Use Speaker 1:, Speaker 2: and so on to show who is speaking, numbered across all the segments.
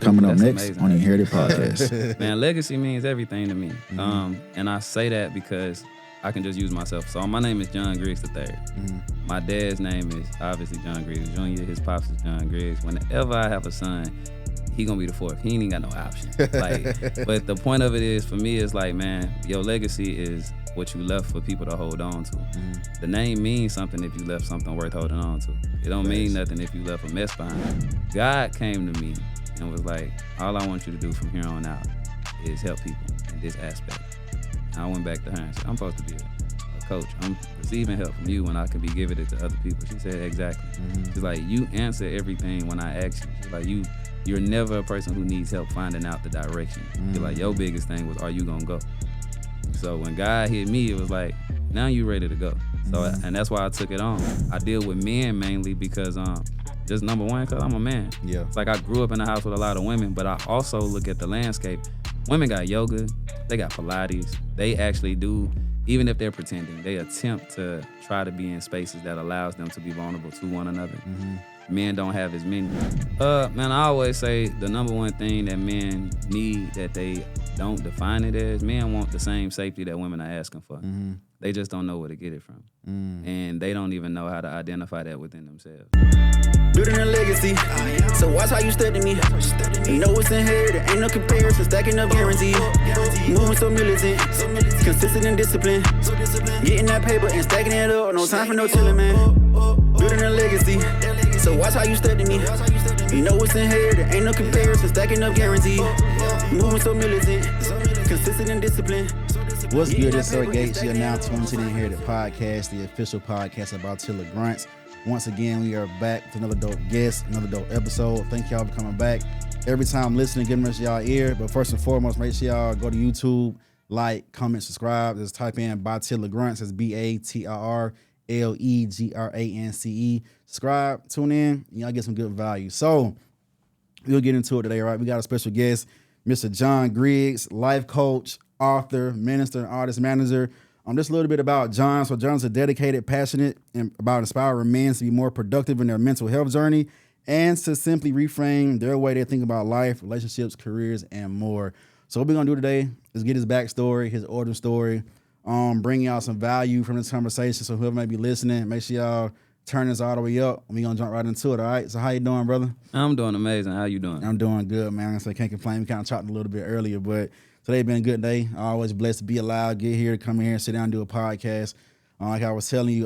Speaker 1: Coming up
Speaker 2: That's
Speaker 1: next
Speaker 2: amazing.
Speaker 1: on the Inherited Podcast.
Speaker 2: Man, legacy means everything to me. And I say that because I can just use myself. So my name is John Griggs III. My dad's name is obviously John Griggs Jr. His pops is John Griggs. Whenever I have a son, he gonna be the fourth. He ain't even got no option. But the point of it is, for me, is like, man, your legacy is what you left for people to hold on to. The name means something if you left something worth holding on to. It don't mean nothing if you left a mess behind. God came to me and was like, all I want you to do from here on out is help people in this aspect. And I went back to her and said, I'm supposed to be a coach. I'm receiving help from you when I can be giving it to other people. She said, exactly. She's like, you answer everything when I ask you. She's like, you're never a person who needs help finding out the direction. She's like, your biggest thing was, are you gonna go? So when God hit me, it was like, now you ready to go. So and that's why I took it on. I deal with men mainly because just number one, because I'm a man.
Speaker 3: Yeah.
Speaker 2: It's like I grew up in a house with a lot of women, but I also look at the landscape. Women got yoga, they got Pilates. They actually do, even if they're pretending, they attempt to try to be in spaces that allows them to be vulnerable to one another. Men don't have as many. Man, I always say the number one thing that men need that they don't define it as, men want the same safety that women are asking for. They just don't know where to get it from. And they don't even know how to identify that within themselves.
Speaker 4: Building a legacy, so watch how you study me. You know it's inherited, ain't no comparison, stacking up guaranteed. Moving so militant, consistent and disciplined. Getting that paper and stacking it up, no time for no chillin', man. Building a legacy, so watch how you study me. You know it's inherited, ain't no comparison, stacking up guaranteed. Moving so militant, consistent and disciplined.
Speaker 3: What's good? It's Sir Gates. You're now tuned to the Inherited Podcast, the official podcast about Tiller Grunts. Once again, we are back with another dope guest, another dope episode. Thank y'all for coming back. Every time listening, giving us y'all ear. But first and foremost, make sure y'all go to YouTube, like, comment, subscribe. Just type in Batilla Grunts. It's BATRRLEGRANCE. Subscribe, tune in, and y'all get some good value. So we'll get into it today, all right? We got a special guest, Mr. John Griggs, life coach, author, minister, and artist manager. Just a little bit about John. So John's a dedicated, passionate, and about inspiring men to be more productive in their mental health journey and to simply reframe their way they think about life, relationships, careers, and more. So what we're gonna do today is get his backstory, his origin story, bring y'all some value from this conversation. So whoever may be listening, make sure y'all turn this all the way up. We're gonna jump right into it, all right? So how you doing, brother?
Speaker 2: I'm doing amazing. How you doing?
Speaker 3: I'm doing good, man. So I can't complain. We kind of talked a little bit earlier, but today been a good day. Always blessed to be alive, get here, come in here, sit down and do a podcast. Like I was telling you,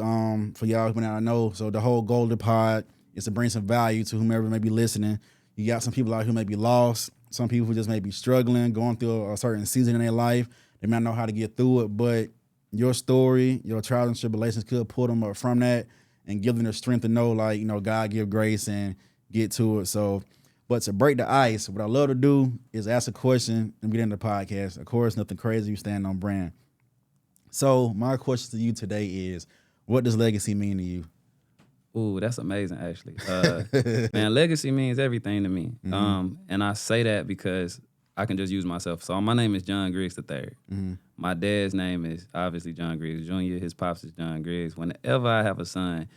Speaker 3: for y'all who may not know, so the whole goal of the pod is to bring some value to whomever may be listening. You got some people out who may be lost, some people who just may be struggling, going through a certain season in their life. They might know how to get through it, but your story, your trials and tribulations could pull them up from that and give them the strength to know, like, you know, God give grace and get to it. So, but to break the ice, what I love to do is ask a question and get into the podcast. Of course, nothing crazy. You stand on brand. So my question to you today is, what does legacy mean to you?
Speaker 2: Ooh, that's amazing, actually. Man, legacy means everything to me. And I say that because I can just use myself. So my name is John Griggs III. My dad's name is obviously John Griggs Jr. His pops is John Griggs. Whenever I have a son,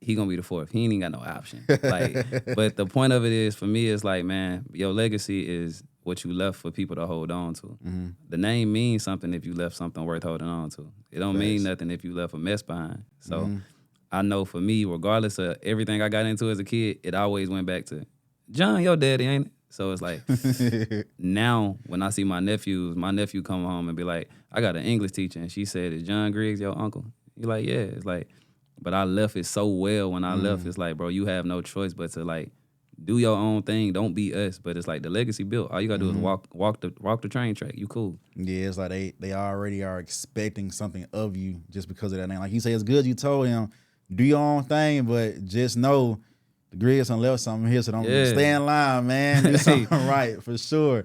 Speaker 2: he gonna be the fourth. He ain't even got no option. But the point of it is, for me, is like, man, your legacy is what you left for people to hold on to. The name means something if you left something worth holding on to. It don't mean nothing if you left a mess behind. So I know for me, regardless of everything I got into as a kid, it always went back to, John, your daddy, ain't it? So it's like, now when I see my nephew come home and be like, I got an English teacher, and she said, is John Griggs your uncle? You're like, yeah. It's like, but I left it so well when I left. It's like, bro, you have no choice but to, like, do your own thing. Don't be us. But it's like the legacy built. All you gotta do is walk the train track. You cool.
Speaker 3: Yeah, it's like they already are expecting something of you just because of that name. Like you say, it's good you told him, do your own thing, but just know the Griggs done left something here, so don't stay in line, man. Do something right, for sure.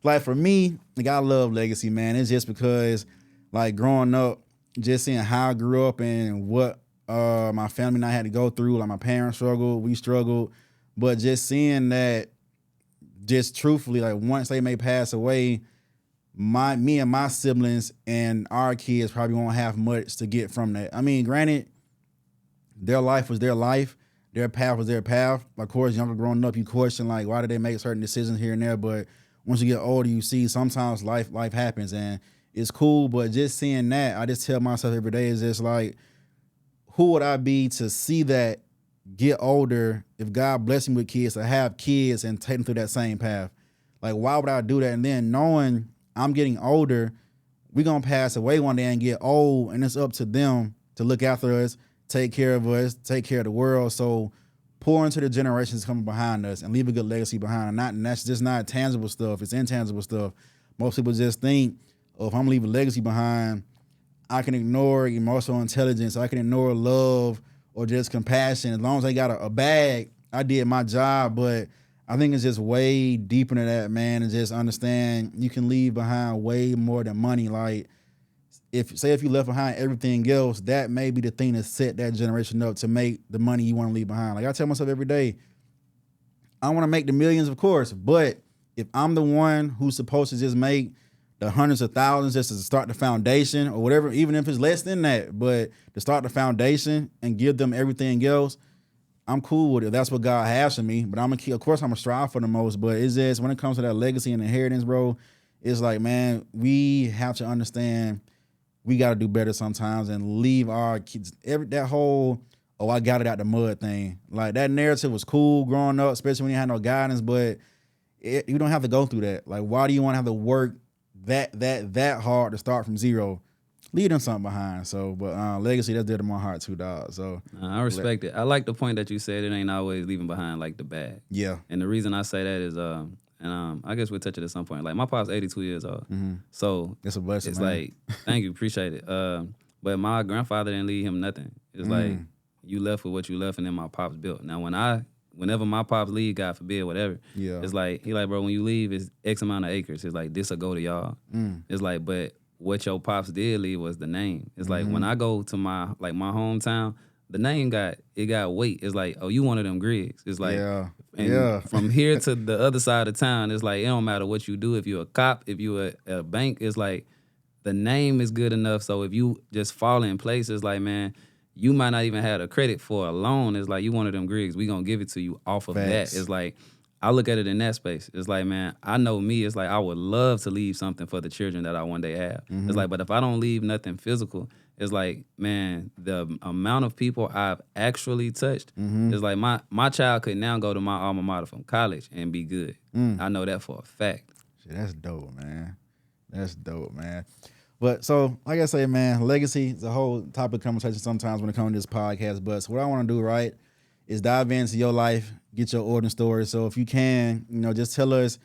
Speaker 3: Like for me, like I love legacy, man. It's just because, like, growing up, just seeing how I grew up and what my family and I had to go through. Like my parents struggled, we struggled, but just seeing that, just truthfully, like once they may pass away, me and my siblings and our kids probably won't have much to get from that. I mean, granted, their life was their life. their path was their path. Of course, younger growing up, you question like, why did they make certain decisions here and there? But once you get older, you see sometimes life happens, and it's cool. But just seeing that, I just tell myself every day is just like, who would I be to see that get older if God bless me with kids, to have kids and take them through that same path? Like, why would I do that? And then knowing I'm getting older, we're going to pass away one day and get old, and it's up to them to look after us, take care of us, take care of the world. So pour into the generations coming behind us and leave a good legacy behind. And that's just not tangible stuff. It's intangible stuff. Most people just think, oh, if I'm leaving a legacy behind, I can ignore emotional intelligence. I can ignore love or just compassion. As long as I got a bag, I did my job. But I think it's just way deeper than that, man. And just understand you can leave behind way more than money. Like, if you left behind everything else, that may be the thing that set that generation up to make the money you want to leave behind. Like, I tell myself every day, I want to make the millions, of course. But if I'm the one who's supposed to just make the hundreds of thousands just to start the foundation or whatever, even if it's less than that, but to start the foundation and give them everything else, I'm cool with it. That's what God has for me. But of course, I'm gonna strive for the most. But it's just, when it comes to that legacy and inheritance, bro, it's like, man, we have to understand we got to do better sometimes and leave our kids that whole, oh, I got it out the mud thing. Like, that narrative was cool growing up, especially when you had no guidance. But you don't have to go through that. Like, why do you want to have to work that hard to start from zero? Leave them something behind. So, but legacy, that's dear to my heart too, dog. So
Speaker 2: I respect it. I like the point that you said it ain't always leaving behind like the bag.
Speaker 3: Yeah. And
Speaker 2: the reason I say that is, I guess we'll touch it at some point. Like, my pop's 82 years old. Mm-hmm. So
Speaker 3: it's a blessing.
Speaker 2: It's
Speaker 3: man.
Speaker 2: like, thank you, appreciate it. But my grandfather didn't leave him nothing. It's like, you left with what you left, and then my pops built. Now, whenever my pops leave, God forbid, whatever, it's like, he like, bro, when you leave, it's X amount of acres. It's like, this'll go to y'all. It's like, but what your pops did leave was the name. It's like, when I go to my hometown, the name got weight. It's like, oh, you one of them Griggs. It's like, from here to the other side of town, it's like, it don't matter what you do. If you're a cop, if you're a bank, it's like, the name is good enough. So if you just fall in place, it's like, man, you might not even have the credit for a loan. It's like, you one of them Griggs. We gonna give it to you off of that. It's like, I look at it in that space. It's like, man, I know me. It's like, I would love to leave something for the children that I one day have. It's like, but if I don't leave nothing physical, it's like, man, the amount of people I've actually touched, it's like, my child could now go to my alma mater from college and be good. I know that for a fact.
Speaker 3: Shit, that's dope, man. That's dope, man. But so, like I say, man, legacy is a whole topic of conversation sometimes when it comes to this podcast. But so what I want to do, right, is dive into your life, get your origin story. So if you can, just tell us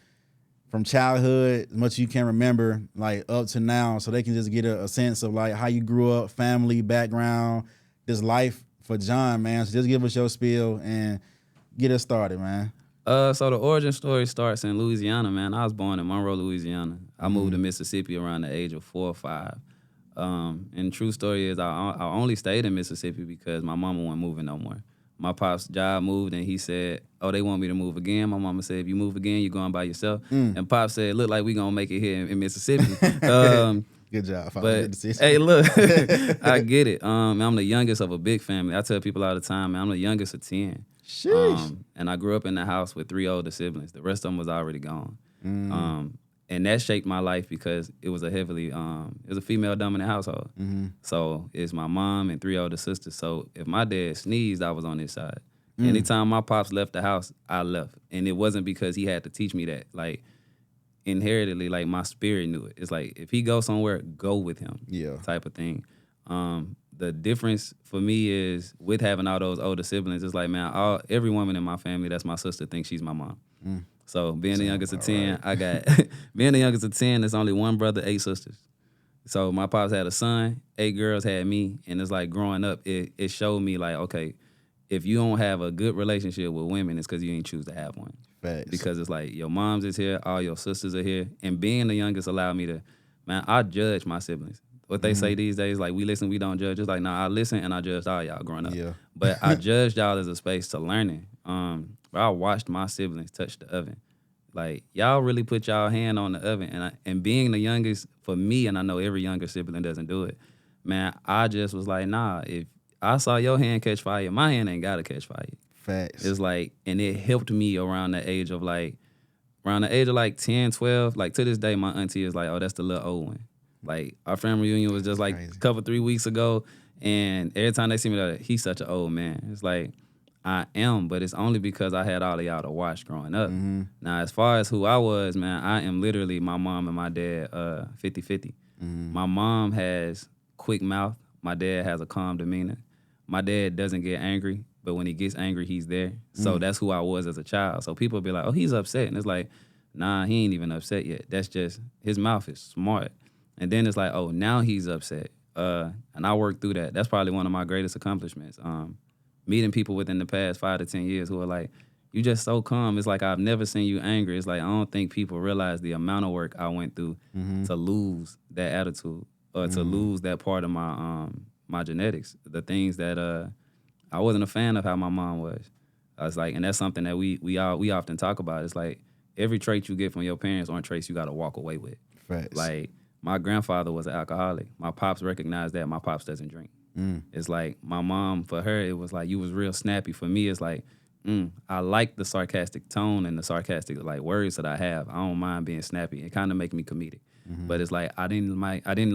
Speaker 3: from childhood as much as you can remember, like up to now, so they can just get a sense of like how you grew up, family, background, this life for John, man. So just give us your spiel and get us started, man.
Speaker 2: So the origin story starts in Louisiana, man. I was born in Monroe, Louisiana. I moved to Mississippi around the age of 4 or 5. And true story is I only stayed in Mississippi because my mama wasn't moving no more. My pop's job moved, and he said, oh, they want me to move again. My mama said, if you move again, you're going by yourself. And Pop said, look like we going to make it here in Mississippi.
Speaker 3: Good job.
Speaker 2: But, hey, look, I get it. I'm the youngest of a big family. I tell people all the time, man, I'm the youngest of 10.
Speaker 3: Sheesh.
Speaker 2: And I grew up in the house with 3 older siblings. The rest of them was already gone. And that shaped my life because it was a female dominant household. So it's my mom and 3 older sisters. So if my dad sneezed, I was on his side. Anytime my pops left the house, I left. And it wasn't because he had to teach me that. Like, inheritedly, like, my spirit knew it. It's like, if he goes somewhere, go with him. Yeah. Type of thing. The difference for me is with having all those older siblings, it's like, man, every woman in my family that's my sister thinks she's my mom. So being the youngest of 10, right. Being the youngest of 10, there's only 1 brother, 8 sisters. So my pops had a son, 8 girls had me, and it's like growing up, it showed me like, okay, if you don't have a good relationship with women, it's because you didn't choose to have one.
Speaker 3: Facts.
Speaker 2: Because it's like your moms is here, all your sisters are here, and being the youngest allowed me to, man, I judge my siblings. What they say these days, like, we listen, we don't judge. It's like, nah, I listen and I judged all y'all growing up. Yeah. But I judged y'all as a space to learning. I watched my siblings touch the oven. Like, y'all really put y'all hand on the oven. And being the youngest, for me, and I know every younger sibling doesn't do it, man, I just was like, nah, if I saw your hand catch fire, my hand ain't got to catch fire.
Speaker 3: Facts.
Speaker 2: It's like, and it helped me around the age of like 10, 12. Like to this day, my auntie is like, oh, that's the little old one. Like our family reunion was just like
Speaker 3: Crazy.
Speaker 2: a couple 3 weeks ago, and every time they see me, they're like, he's such an old man. It's like I am, but it's only because I had all of y'all to watch growing up.
Speaker 3: Mm-hmm.
Speaker 2: Now, as far as who I was, man, I am literally my mom and my dad 50-50.
Speaker 3: Mm-hmm.
Speaker 2: My mom has quick mouth. My dad has a calm demeanor. My dad doesn't get angry, but when he gets angry, he's there. So that's who I was as a child. So people be like, oh, he's upset. And it's like, nah, he ain't even upset yet. That's just, his mouth is smart. And then it's like, oh, now he's upset. And I worked through that. That's probably one of my greatest accomplishments. Meeting people within the past 5 to 10 years who are like, you just so calm. It's like, I've never seen you angry. It's like, I don't think people realize the amount of work I went through to lose that attitude or to lose that part of my my genetics. The things that I wasn't a fan of how my mom was. I was like, and that's something that we often talk about. It's like, every trait you get from your parents aren't traits you got to walk away with.
Speaker 3: Facts.
Speaker 2: Like, my grandfather was an alcoholic. My pops recognized that. My pops doesn't drink. It's like, my mom, for her, it was like, you was real snappy. For me, it's like, I like the sarcastic tone and the sarcastic like words that I have. I don't mind being snappy. It kind of make me comedic. But it's like, I didn't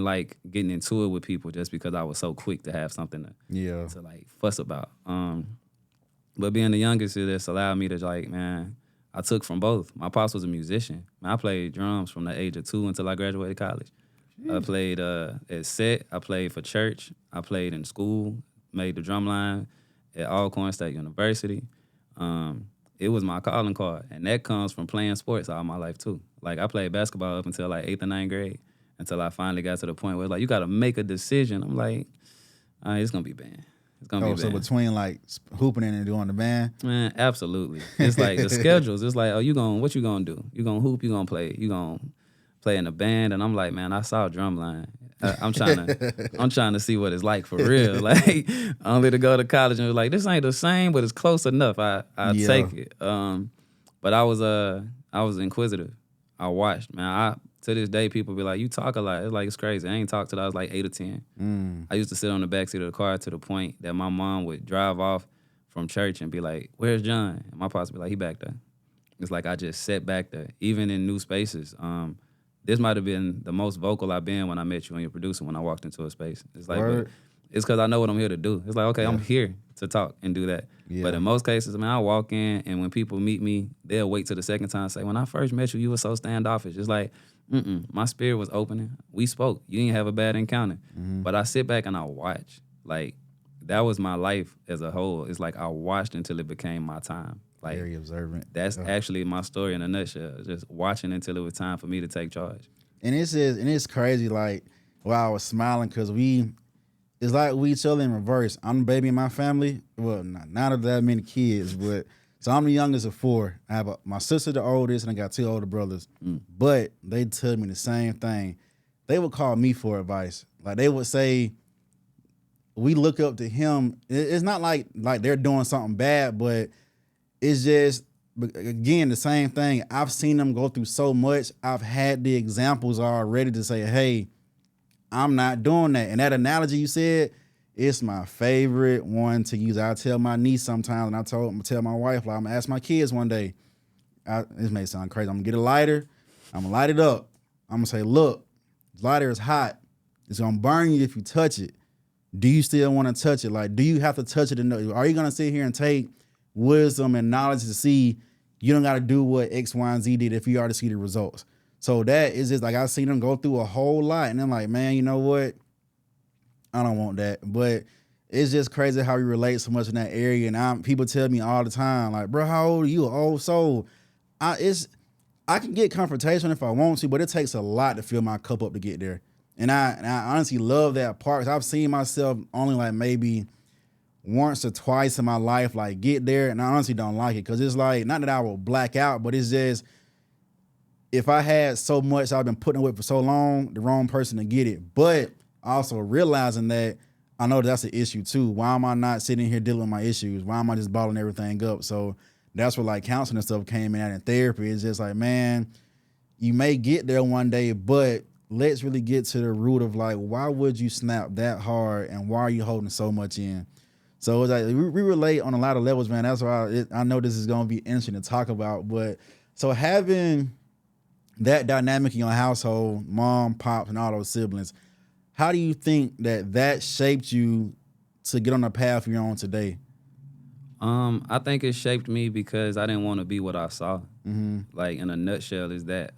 Speaker 2: like getting into it with people just because I was so quick to have something to like fuss about. But being the youngest, it just allowed me to like, man, I took from both. My pops was a musician. I played drums from the age of 2 until I graduated college. I played at set. I played for church. I played in school. Made the drum line at Alcorn State University. It was my calling card, and that comes from playing sports all my life too. Like, I played basketball up until like 8th or 9th grade, until I finally got to the point where it's like, you got to make a decision. I'm like, all right, it's gonna be band. It's gonna be
Speaker 3: so
Speaker 2: band.
Speaker 3: between like hooping and doing the band,
Speaker 2: Man, absolutely. It's like the schedules. It's like, oh, what you gonna do? You gonna hoop? You gonna play? You gonna play in a band? And I'm like, man, I saw drumline. I'm trying to see what it's like for real. Like, only to go to college and was like, this ain't the same, but it's close enough. I take it. But I was inquisitive. I watched, man. To this day, people be like, you talk a lot. It's like, it's crazy. I ain't talked till I was like 8 or 10. I used to sit on the backseat of the car to the point that my mom would drive off from church and be like, where's John? And my pops would be like, he back there. It's like, I just sat back there, even in new spaces. This might have been the most vocal I've been when I met you and your producer when I walked into a space. It's like, but it's because I know what I'm here to do. It's like, okay, I'm here to talk and do that. Yeah. But in most cases, man, I walk in, and when people meet me, they'll wait till the second time and say, when I first met you, you were so standoffish. It's like, my spirit was opening. We spoke. You didn't have a bad encounter. But I sit back and I watch. Like, that was my life as a whole. It's like, I watched until it became my time. Like,
Speaker 3: very observant.
Speaker 2: That's actually my story in a nutshell. Just watching until it was time for me to take charge.
Speaker 3: And it's crazy. Like, while I was smiling, because it's like we each other in reverse. I'm the baby in my family. Well, not that many kids, but so I'm the youngest of 4. I have my sister, the oldest, and I got 2 older brothers. But they tell me the same thing. They would call me for advice. Like, they would say, we look up to him. It's not like they're doing something bad, but it's just, again, the same thing. I've seen them go through so much. I've had the examples already to say, hey, I'm not doing that. And that analogy you said, it's my favorite one to use. I tell my niece sometimes, and I tell my wife, like, I'm going to ask my kids one day, this may sound crazy, I'm going to get a lighter, I'm going to light it up. I'm going to say, look, the lighter is hot. It's going to burn you if you touch it. Do you still want to touch it? Like, do you have to touch it? Are you going to sit here and take wisdom and knowledge to see you don't got to do what X, Y, and Z did if you already see the results? So that is just like, I've seen them go through a whole lot, and I'm like, man, you know what? I don't want that. But it's just crazy how we relate so much in that area. And people tell me all the time, like, bro, how old are you? Old soul. I can get confrontation if I want to, but it takes a lot to fill my cup up to get there. And I honestly love that part, 'cause I've seen myself only like maybe once or twice in my life, like, get there, and I honestly don't like it, because it's like, not that I will black out, but it's just, if I had so much I've been putting with for so long, the wrong person to get it. But also realizing that I know that's an issue too. Why am I not sitting here dealing with my issues? Why am I just bottling everything up? So that's where like counseling and stuff came in, and therapy. It's just like, man, you may get there one day, but let's really get to the root of like, why would you snap that hard, and why are you holding so much in? So it's like we relate on a lot of levels, man. That's why I know this is going to be interesting to talk about. But so having that dynamic in your household, mom, pops, and all those siblings, how do you think that shaped you to get on the path you're on today?
Speaker 2: I think it shaped me because I didn't want to be what I saw.
Speaker 3: Mm-hmm.
Speaker 2: Like, in a nutshell, is that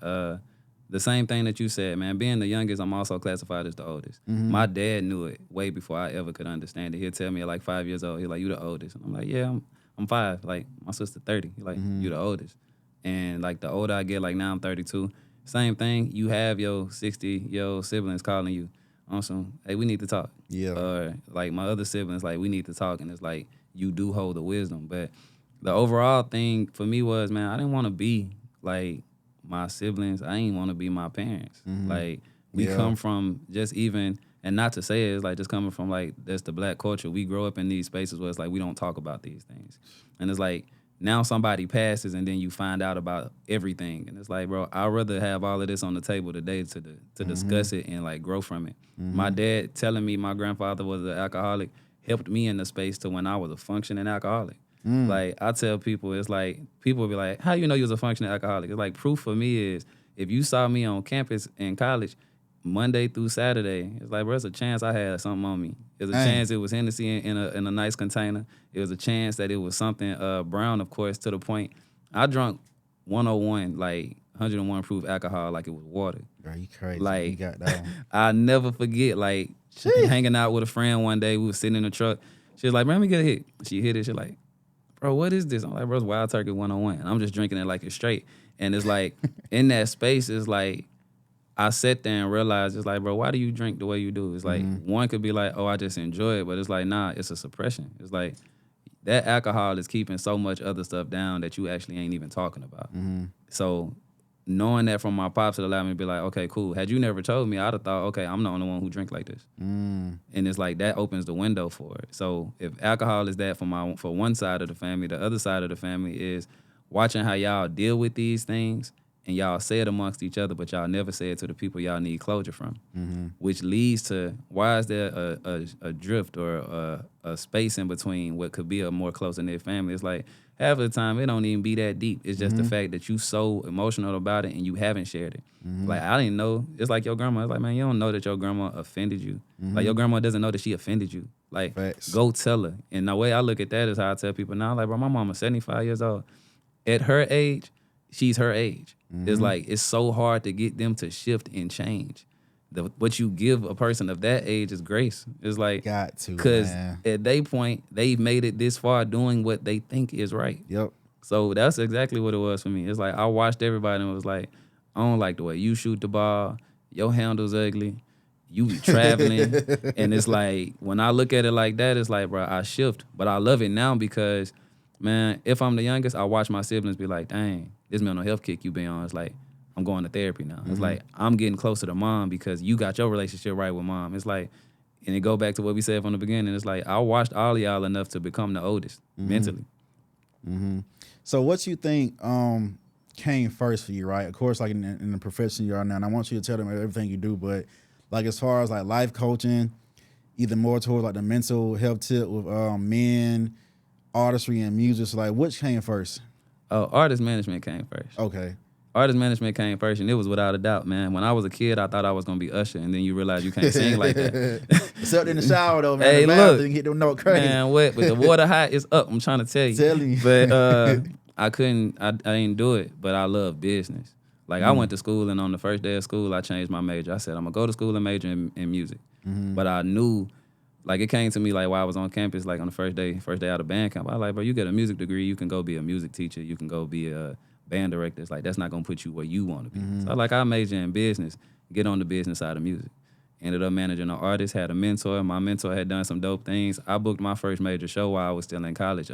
Speaker 2: the same thing that you said, man. Being the youngest, I'm also classified as the oldest.
Speaker 3: Mm-hmm.
Speaker 2: My dad knew it way before I ever could understand it. He'll tell me at like 5 years old, he's like, "You the oldest." And I'm like, "Yeah, I'm 5. Like, my sister 30. He's like, "You the oldest." And like the older I get, like now I'm 32. Same thing. You have your 60-year-old siblings calling you on some, "Hey, we need to talk."
Speaker 3: Yeah.
Speaker 2: Or like my other siblings, like, "We need to talk." And it's like, you do hold the wisdom. But the overall thing for me was, man, I didn't want to be like my siblings. I didn't want to be my parents. Like, we come from just even, and not to say it's like just coming from like, that's the black culture. We grow up in these spaces where it's like we don't talk about these things. And it's like, now somebody passes and then you find out about everything. And it's like, bro, I'd rather have all of this on the table today to discuss it and like grow from it. My dad telling me my grandfather was an alcoholic helped me in the space to when I was a functioning alcoholic. Like, I tell people, it's like, people will be like, "How you know you was a functioning alcoholic?" It's like, proof for me is, if you saw me on campus in college, Monday through Saturday, it's like, bro, there's a chance I had something on me. There's a chance it was Hennessy in a nice container. It was a chance that it was something brown, of course, to the point I drunk 101, like 101 proof alcohol like it was water.
Speaker 3: Bro, you crazy.
Speaker 2: Like,
Speaker 3: you got that one.
Speaker 2: I'll never forget, like, hanging out with a friend one day. We was sitting in the truck. She was like, "Man, let me get a hit." She hit it. She's like, "Bro, what is this?" I'm like, "Bro, it's Wild Turkey 101. And I'm just drinking it like it's straight. And it's like, in that space, it's like, I sat there and realized, it's like, bro, why do you drink the way you do? It's like, one could be like, "Oh, I just enjoy it." But it's like, nah, it's a suppression. It's like, that alcohol is keeping so much other stuff down that you actually ain't even talking about. So knowing that from my pops, it allowed me to be like, okay, cool. Had you never told me, I'd have thought, okay, I'm the only one who drink like this. And it's like, that opens the window for it. So if alcohol is that for one side of the family, the other side of the family is watching how y'all deal with these things, and y'all say it amongst each other, but y'all never say it to the people y'all need closure from, which leads to, why is there a drift or a space in between what could be a more close-knit family? It's like, half of the time, it don't even be that deep. It's just the fact that you so emotional about it and you haven't shared it. Like, I didn't know. It's like your grandma. It's like, man, you don't know that your grandma offended you. Like, your grandma doesn't know that she offended you. Like,
Speaker 3: Facts.
Speaker 2: Go tell her. And the way I look at that is how I tell people now, like, bro, my mama's 75 years old. At her age, she's her age. It's like, it's so hard to get them to shift and change. What you give a person of that age is grace. It's like,
Speaker 3: Got to,
Speaker 2: because
Speaker 3: man.
Speaker 2: at their point, they've made it this far doing what they think is right.
Speaker 3: Yep.
Speaker 2: So that's exactly what it was for me. It's like, I watched everybody and was like, I don't like the way you shoot the ball. Your handle's ugly. You be traveling. And it's like, when I look at it like that, it's like, bro, I shift. But I love it now because, man, if I'm the youngest, I watch my siblings be like, dang, this mental health kick you been on. It's like, I'm going to therapy now. It's like, I'm getting closer to mom because you got your relationship right with mom. It's like, and it go back to what we said from the beginning. It's like, I watched all of y'all enough to become the oldest mentally.
Speaker 3: So what you think came first for you, right? Of course, like in the profession you are now, and I want you to tell them everything you do, but like as far as like life coaching, either more towards like the mental health tip with men, artistry and music, so like which came first?
Speaker 2: Oh, artist management came first.
Speaker 3: Okay.
Speaker 2: Artist management came first, and it was without a doubt, man. When I was a kid, I thought I was gonna be Usher, and then you realize you can't sing like that.
Speaker 3: Except in the shower though, man.
Speaker 2: Hey,
Speaker 3: the
Speaker 2: look,
Speaker 3: you get them note crazy.
Speaker 2: Man, what? With the water hot, it's up. I'm trying to tell you.
Speaker 3: Telling you.
Speaker 2: But I couldn't. I didn't do it. But I love business. Like I went to school, and on the first day of school, I changed my major. I said I'm gonna go to school and major in music. But I knew, like it came to me like while I was on campus, like on the first day out of band camp. I was like, bro, you get a music degree, you can go be a music teacher, you can go be a band director. It's like that's not gonna put you where you want to be. So I major in business, get on the business side of music. Ended up managing an artist, had a mentor. My mentor had done some dope things. I booked my first major show while I was still in college.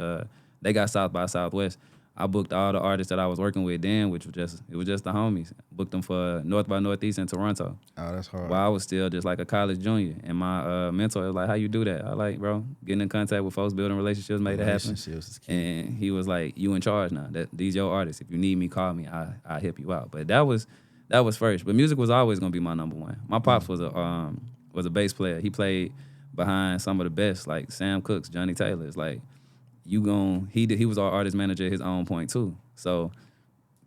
Speaker 2: They got South by Southwest. I booked all the artists that I was working with then, which was just the homies. Booked them for North by Northeast in Toronto.
Speaker 3: Oh, that's hard.
Speaker 2: While I was still just like a college junior. And my mentor was like, how you do that? I like, bro, getting in contact with folks, building relationships, made it happen.
Speaker 3: Is key.
Speaker 2: And he was like, you in charge now. These your artists. If you need me, call me. I'll help you out. But that was first. But music was always gonna be my number one. My pops was a bass player. He played behind some of the best, like Sam Cooke's, Johnny Taylor. It's like he was our artist manager at his own point too. So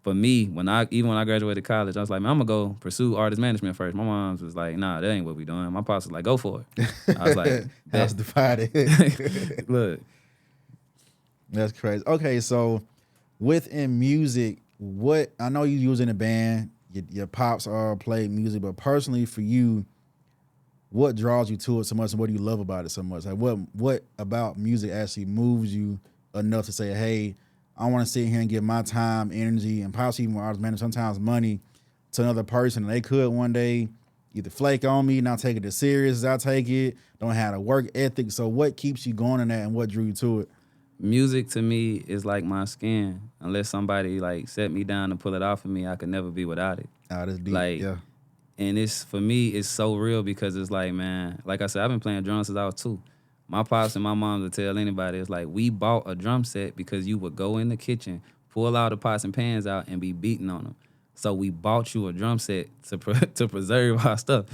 Speaker 2: for me, when I graduated college, I was like, man, I'm gonna go pursue artist management first. My mom was like, nah, that ain't what we doing. My pops was like, go for it. I was like,
Speaker 3: that's divided.
Speaker 2: Look,
Speaker 3: that's crazy. Okay, so within music, what I know you was in a band, your pops are played music, but personally for you, what draws you to it so much, and what do you love about it so much? Like what about music actually moves you enough to say, hey, I want to sit here and give my time, energy, and possibly even artist manager, sometimes money to another person, and they could one day either flake on me, not take it as serious as I take it, don't have a work ethic. So what keeps you going in that, and what drew you to it?
Speaker 2: music to me is like my skin. Unless somebody like set me down and pull it off of me, I could never be without it.
Speaker 3: Oh, that's deep.
Speaker 2: Like,
Speaker 3: yeah.
Speaker 2: And it's, for me, it's so real because it's like, man, like I said, I've been playing drums since I was 2. My pops and my mom would tell anybody, it's like, we bought a drum set because you would go in the kitchen, pull all the pots and pans out, and be beating on them. So we bought you a drum set to preserve our stuff.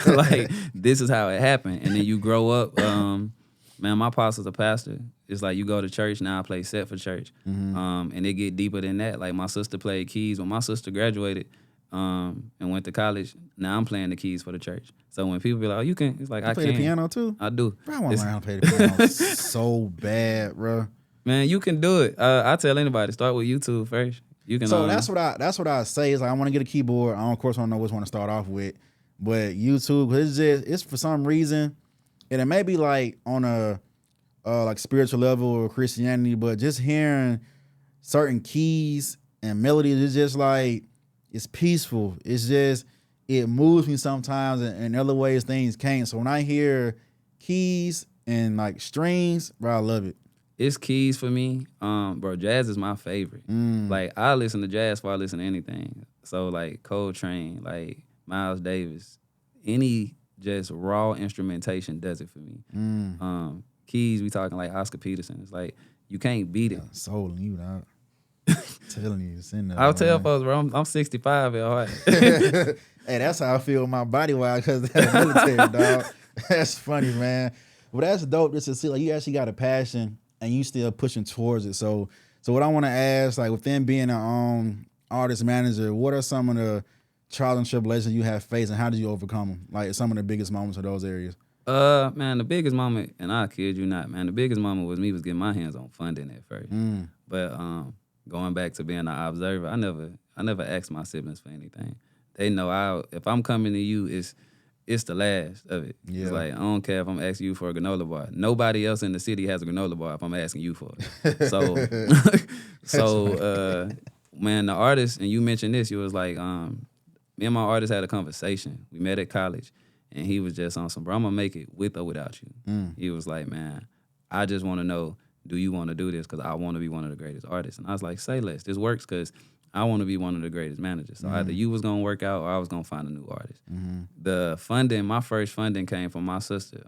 Speaker 2: Like, this is how it happened. And then you grow up, man, my pops was a pastor. It's like you go to church, now I play set for church. Mm-hmm. And it get deeper than that. Like, my sister played keys. When my sister graduated and went to college, now I'm playing the keys for the church. So when people be like, oh, you can, it's like, I can.
Speaker 3: You play the piano too?
Speaker 2: I do.
Speaker 3: Bro, I want to learn how to play the piano so bad, bro.
Speaker 2: Man, you can do it. I tell anybody, start with YouTube first. You can.
Speaker 3: So that's what I say is like, I want to get a keyboard. Of course, I don't know which one to start off with, but YouTube, it's for some reason, and it may be like on a like spiritual level or Christianity, but just hearing certain keys and melodies is just like, it's peaceful. It's just, it moves me sometimes, and in other ways things can't. So when I hear keys and like strings, bro, I love it.
Speaker 2: It's keys for me. Bro, jazz is my favorite. Like, I listen to jazz before I listen to anything. So like Coltrane, like Miles Davis, any just raw instrumentation does it for me. Keys, we talking like Oscar Peterson. It's like, you can't beat it.
Speaker 3: Soul in you, dog. Telling you, it's in there.
Speaker 2: I'll tell folks, bro, I'm 65 at heart.
Speaker 3: Hey, that's how I feel with my body wise, because that's military, dog. That's funny, man. But that's dope just to see, like, you actually got a passion and you still pushing towards it. So what I want to ask, like, within being an artist manager, what are some of the trials and tribulations you have faced, and how did you overcome them? Like, some of the biggest moments of those areas.
Speaker 2: Man, the biggest moment, and I kid you not, man, the biggest moment was getting my hands on funding at first. But going back to being an observer, I never asked my siblings for anything. They know if I'm coming to you, it's the last of it. Yeah. It's like, I don't care if I'm asking you for a granola bar. Nobody else in the city has a granola bar if I'm asking you for it. So, man, the artist, and you mentioned this, you was like, me and my artist had a conversation. We met at college, and he was just on some, bro, I'm gonna make it with or without you. He was like, man, I just want to know, do you want to do this? Because I want to be one of the greatest artists. And I was like, say less. This works because I want to be one of the greatest managers. So either you was going to work out or I was going to find a new artist. The funding, my first funding came from my sister.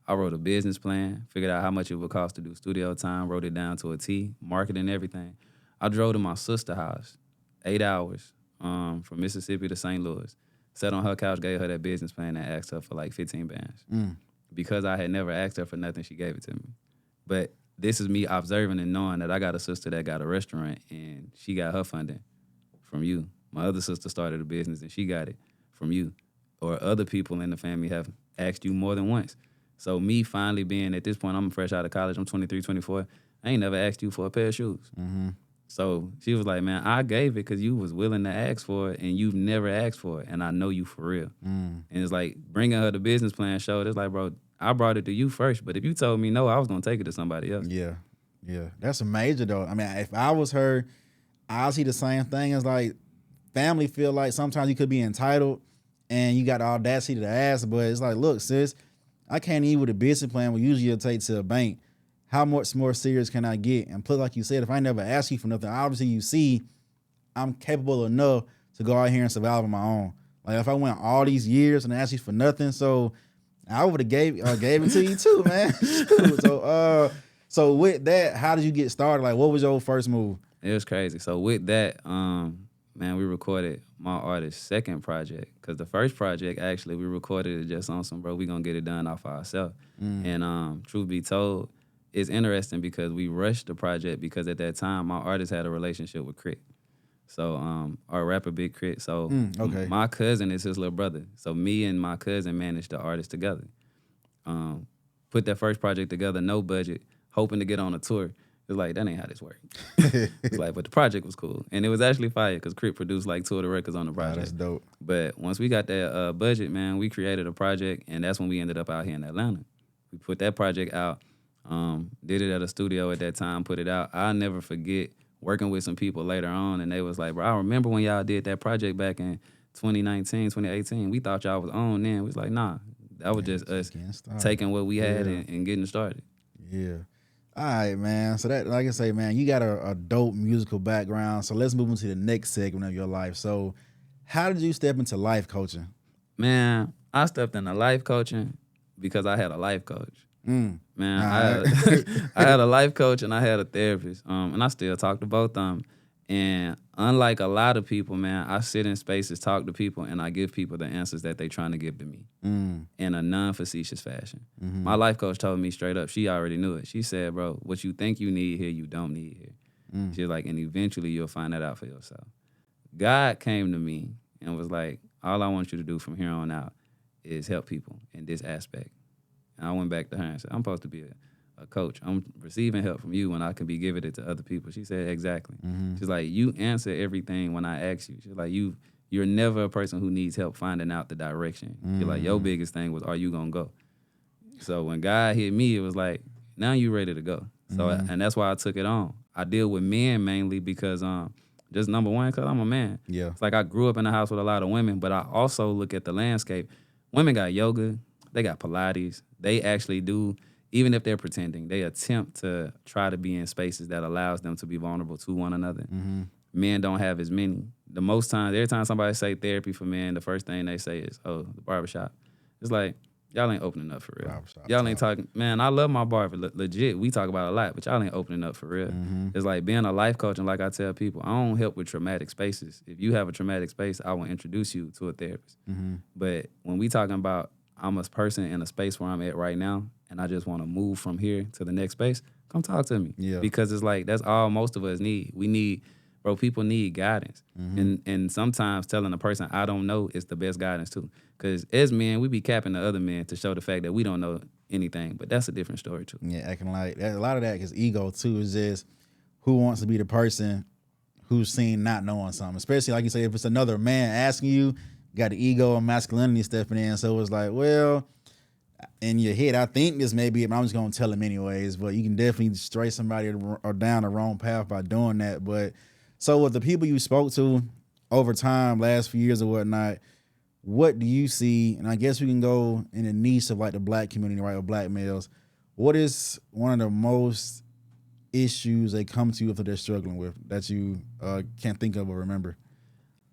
Speaker 2: I wrote a business plan, figured out how much it would cost to do studio time, wrote it down to a T, marketing, everything. I drove to my sister's house, 8 hours from Mississippi to St. Louis. Sat on her couch, gave her that business plan, and asked her for like 15 bands. Because I had never asked her for nothing, she gave it to me. But this is me observing and knowing that I got a sister that got a restaurant and she got her funding from you. My other sister started a business and she got it from you. Or other people in the family have asked you more than once. So me finally being, at this point, I'm fresh out of college, I'm 23, 24, I ain't never asked you for a pair of shoes. So she was like, man, I gave it because you was willing to ask for it and you've never asked for it. And I know you for real. And it's like bringing her the business plan showed, it's like, bro, I brought it to you first, but if you told me no, I was gonna take it to somebody else. Yeah. That's a major though. I mean, if I was her, I'll see the same thing as like family feel like sometimes you could be entitled and you got the audacity to ask, but it's like, look, sis, I can't eat with a business plan we usually you'll take to a bank. How much more serious can I get? And plus, like you said, if I never ask you for nothing, obviously you see I'm capable enough to go out here and survive on my own. Like if I went all these years and asked you for nothing, so I would have gave it to you too, man. So with that, how did you get started? Like, what was your first move? It was crazy. So with that, man, we recorded my artist's second project. Because the first project, actually, we recorded it just on some, bro, we gonna get it done off ourselves. And truth be told, it's interesting because we rushed the project because at that time, my artist had a relationship with Crit. So our rapper Big Crit. So my cousin is his little brother. So me and my cousin managed the artist together. Put that first project together, no budget, hoping to get on a tour. It's like, that ain't how this works. It's like, but the project was cool. And it was actually fire because Crit produced like 2 of the records on the project.
Speaker 3: That's dope.
Speaker 2: But once we got that budget, man, we created a project, and that's when we ended up out here in Atlanta. We put that project out, did it at a studio at that time, put it out. I'll never forget working with some people later on, and they was like, bro, I remember when y'all did that project back in 2019, 2018. We thought y'all was on then. We was like, nah, that was just us taking what we had and getting started.
Speaker 3: Yeah. All right, man. So that, like I say, man, you got a dope musical background. So let's move into the next segment of your life. So how did you step into life coaching?
Speaker 2: Man, I stepped into life coaching because I had a life coach. Man, I had a life coach and I had a therapist. And I still talk to both of them. And unlike a lot of people, man, I sit in spaces, talk to people, and I give people the answers that they trying to give to me in a non-facetious fashion. My life coach told me straight up, she already knew it. She said, bro, what you think you need here, you don't need here. She's like, and eventually you'll find that out for yourself. God came to me and was like, all I want you to do from here on out is help people in this aspect. And I went back to her and said, I'm supposed to be a coach. I'm receiving help from you when I can be giving it to other people. She said, exactly. She's like, you answer everything when I ask you. She's like, you're never a person who needs help finding out the direction. She's like, your biggest thing was, are you gonna go? So when God hit me, it was like, now you ready to go. So and that's why I took it on. I deal with men mainly because just number one, because I'm a man.
Speaker 3: Yeah.
Speaker 2: It's like I grew up in a house with a lot of women, but I also look at the landscape. Women got yoga, they got Pilates, they actually do. Even if they're pretending, they attempt to try to be in spaces that allows them to be vulnerable to one another. Men don't have as many. The most times, every time somebody say therapy for men, the first thing they say is, oh, the barbershop. It's like, y'all ain't opening up for real. Y'all ain't talking, man, I love my barber, legit. We talk about it a lot, but y'all ain't opening up for real. It's like being a life coach, and like I tell people, I don't help with traumatic spaces. If you have a traumatic space, I will introduce you to a therapist. But when we talking about, I'm a person in a space where I'm at right now, and I just want to move from here to the next space, come talk to me.
Speaker 3: Yeah.
Speaker 2: Because it's like, that's all most of us need. We need, bro, people need guidance. And sometimes telling a person, I don't know, is the best guidance too. Because as men, we be capping the other men to show the fact that we don't know anything. But that's a different story too.
Speaker 3: Yeah, acting like, a lot of that is ego too, is just who wants to be the person who's seen not knowing something. Especially, like you say, if it's another man asking you, got the ego and masculinity stepping in. So it's like, well, in your head, I think this may be it, but I'm just going to tell him anyways. But you can definitely stray somebody or down the wrong path by doing that. But so with the people you spoke to over time, last few years or whatnot, what do you see? And I guess we can go in the niche of like the black community, right, or black males. What is one of the most issues they come to you if they're struggling with that you can't think of or remember?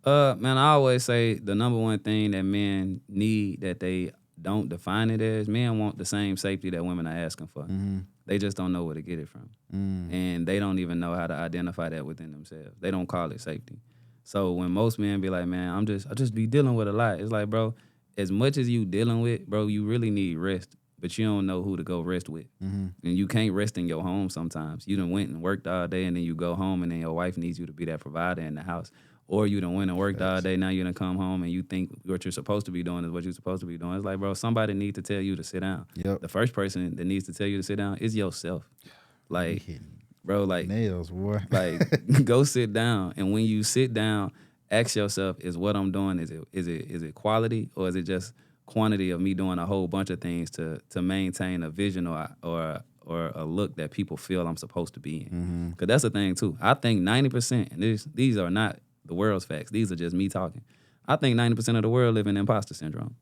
Speaker 2: Man, I always say the number one thing that men need that they don't define it as, men want the same safety that women are asking for. They just don't know where to get it from. And they don't even know how to identify that within themselves. They don't call it safety. So when most men be like, man, I just be dealing with a lot. It's like, bro, as much as you dealing with, bro, you really need rest, but you don't know who to go rest with. And you can't rest in your home sometimes. You done went and worked all day and then you go home and then your wife needs you to be that provider in the house. Or you done went and worked all day, now you done come home and you think what you're supposed to be doing is what you're supposed to be doing. It's like, bro, somebody needs to tell you to sit down. The first person that needs to tell you to sit down is yourself. Like, bro, like,
Speaker 3: nails, boy.
Speaker 2: Like, go sit down. And when you sit down, ask yourself, is what I'm doing, is it quality, or is it just quantity of me doing a whole bunch of things to maintain a vision or a look that people feel I'm supposed to be in? Because that's the thing, too. I think 90%, and these are not the world's facts. These are just me talking. I think 90% of the world live in imposter syndrome.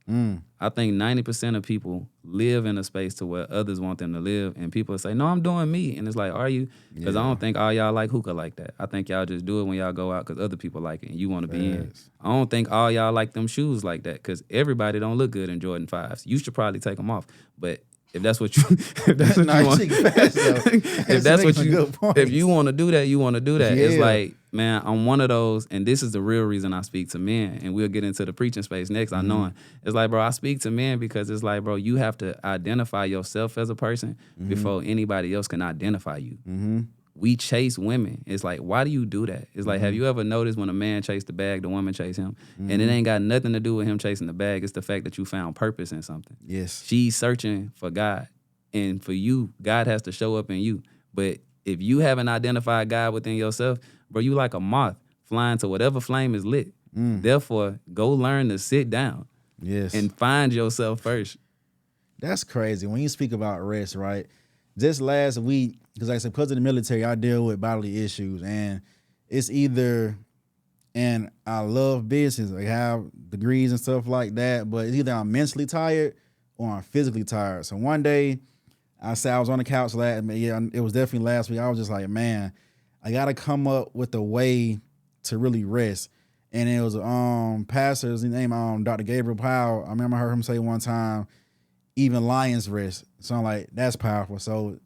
Speaker 2: I think 90% of people live in a space to where others want them to live, and people say, no, I'm doing me. And it's like, are you? Because I don't think all y'all like hookah like that. I think y'all just do it when y'all go out because other people like it and you want to be in. I don't think all y'all like them shoes like that because everybody don't look good in Jordan 5s. You should probably take them off. But if that's what you if that's what you want, if that's what you if you want to do that, you want to do that. Yeah. It's like, man, I'm one of those, and this is the real reason I speak to men, and we'll get into the preaching space next. I know it. It's like, bro, I speak to men because it's like, bro, you have to identify yourself as a person before anybody else can identify you. We chase women. It's like, why do you do that? It's like, have you ever noticed when a man chased the bag, the woman chased him? And it ain't got nothing to do with him chasing the bag. It's the fact that you found purpose in something.
Speaker 3: Yes.
Speaker 2: She's searching for God. And for you, God has to show up in you. But if you haven't identified God within yourself, bro, you like a moth flying to whatever flame is lit. Therefore, go learn to sit down.
Speaker 3: Yes.
Speaker 2: And find yourself first.
Speaker 3: That's crazy. When you speak about rest, right? Just last week, because like I said, because of the military, I deal with bodily issues, and it's either, and I love business, I have degrees and stuff like that, but it's either I'm mentally tired or I'm physically tired. So one day, I said I was on the couch it was definitely last week. I was just like, man, I got to come up with a way to really rest. And it was pastor, his name Dr. Gabriel Powell. I remember I heard him say one time, even lions rest. So I'm like, that's powerful. So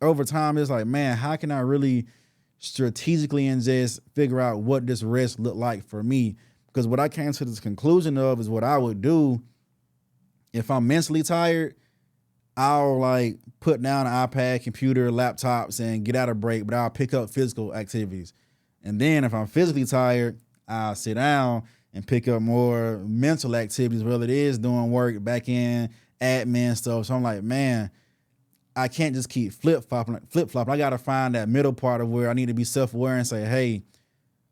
Speaker 3: over time, it's like, man, how can I really strategically and just figure out what this rest look like for me? Because what I came to this conclusion of is what I would do if I'm mentally tired, I'll like put down an iPad, computer, laptops, and get out of break, but I'll pick up physical activities. And then if I'm physically tired, I'll sit down and pick up more mental activities, whether it is doing work, back end, admin stuff. So I'm like, man, I can't just keep flip-flopping. I got to find that middle part of where I need to be self-aware and say, hey,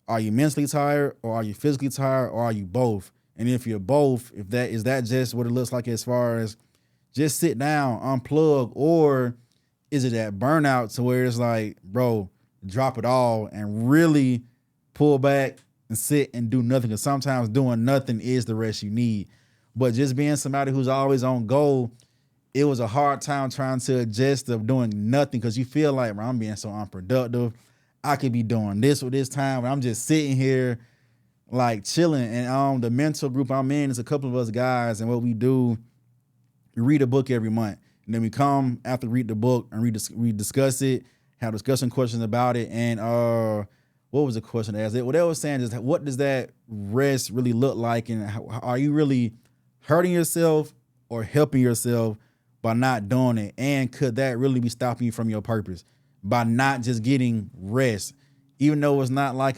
Speaker 3: are you mentally tired, or are you physically tired, or are you both? And if you're both, is that just what it looks like as far as just sit down, unplug, or is it that burnout to where it's like, bro, drop it all and really pull back and sit and do nothing? Because sometimes doing nothing is the rest you need. But just being somebody who's always on goal, it was a hard time trying to adjust of doing nothing, because you feel like, bro, I'm being so unproductive. I could be doing this with this time, but I'm just sitting here like chilling. And the mental group I'm in is a couple of us guys, and what we do, we read a book every month. And then we come after read the book and we discuss it, have discussion questions about it. And what was the question asked? What they were saying is, what does that rest really look like? And are you really hurting yourself or helping yourself by not doing it? And could that really be stopping you from your purpose by not just getting rest? Even though it's not like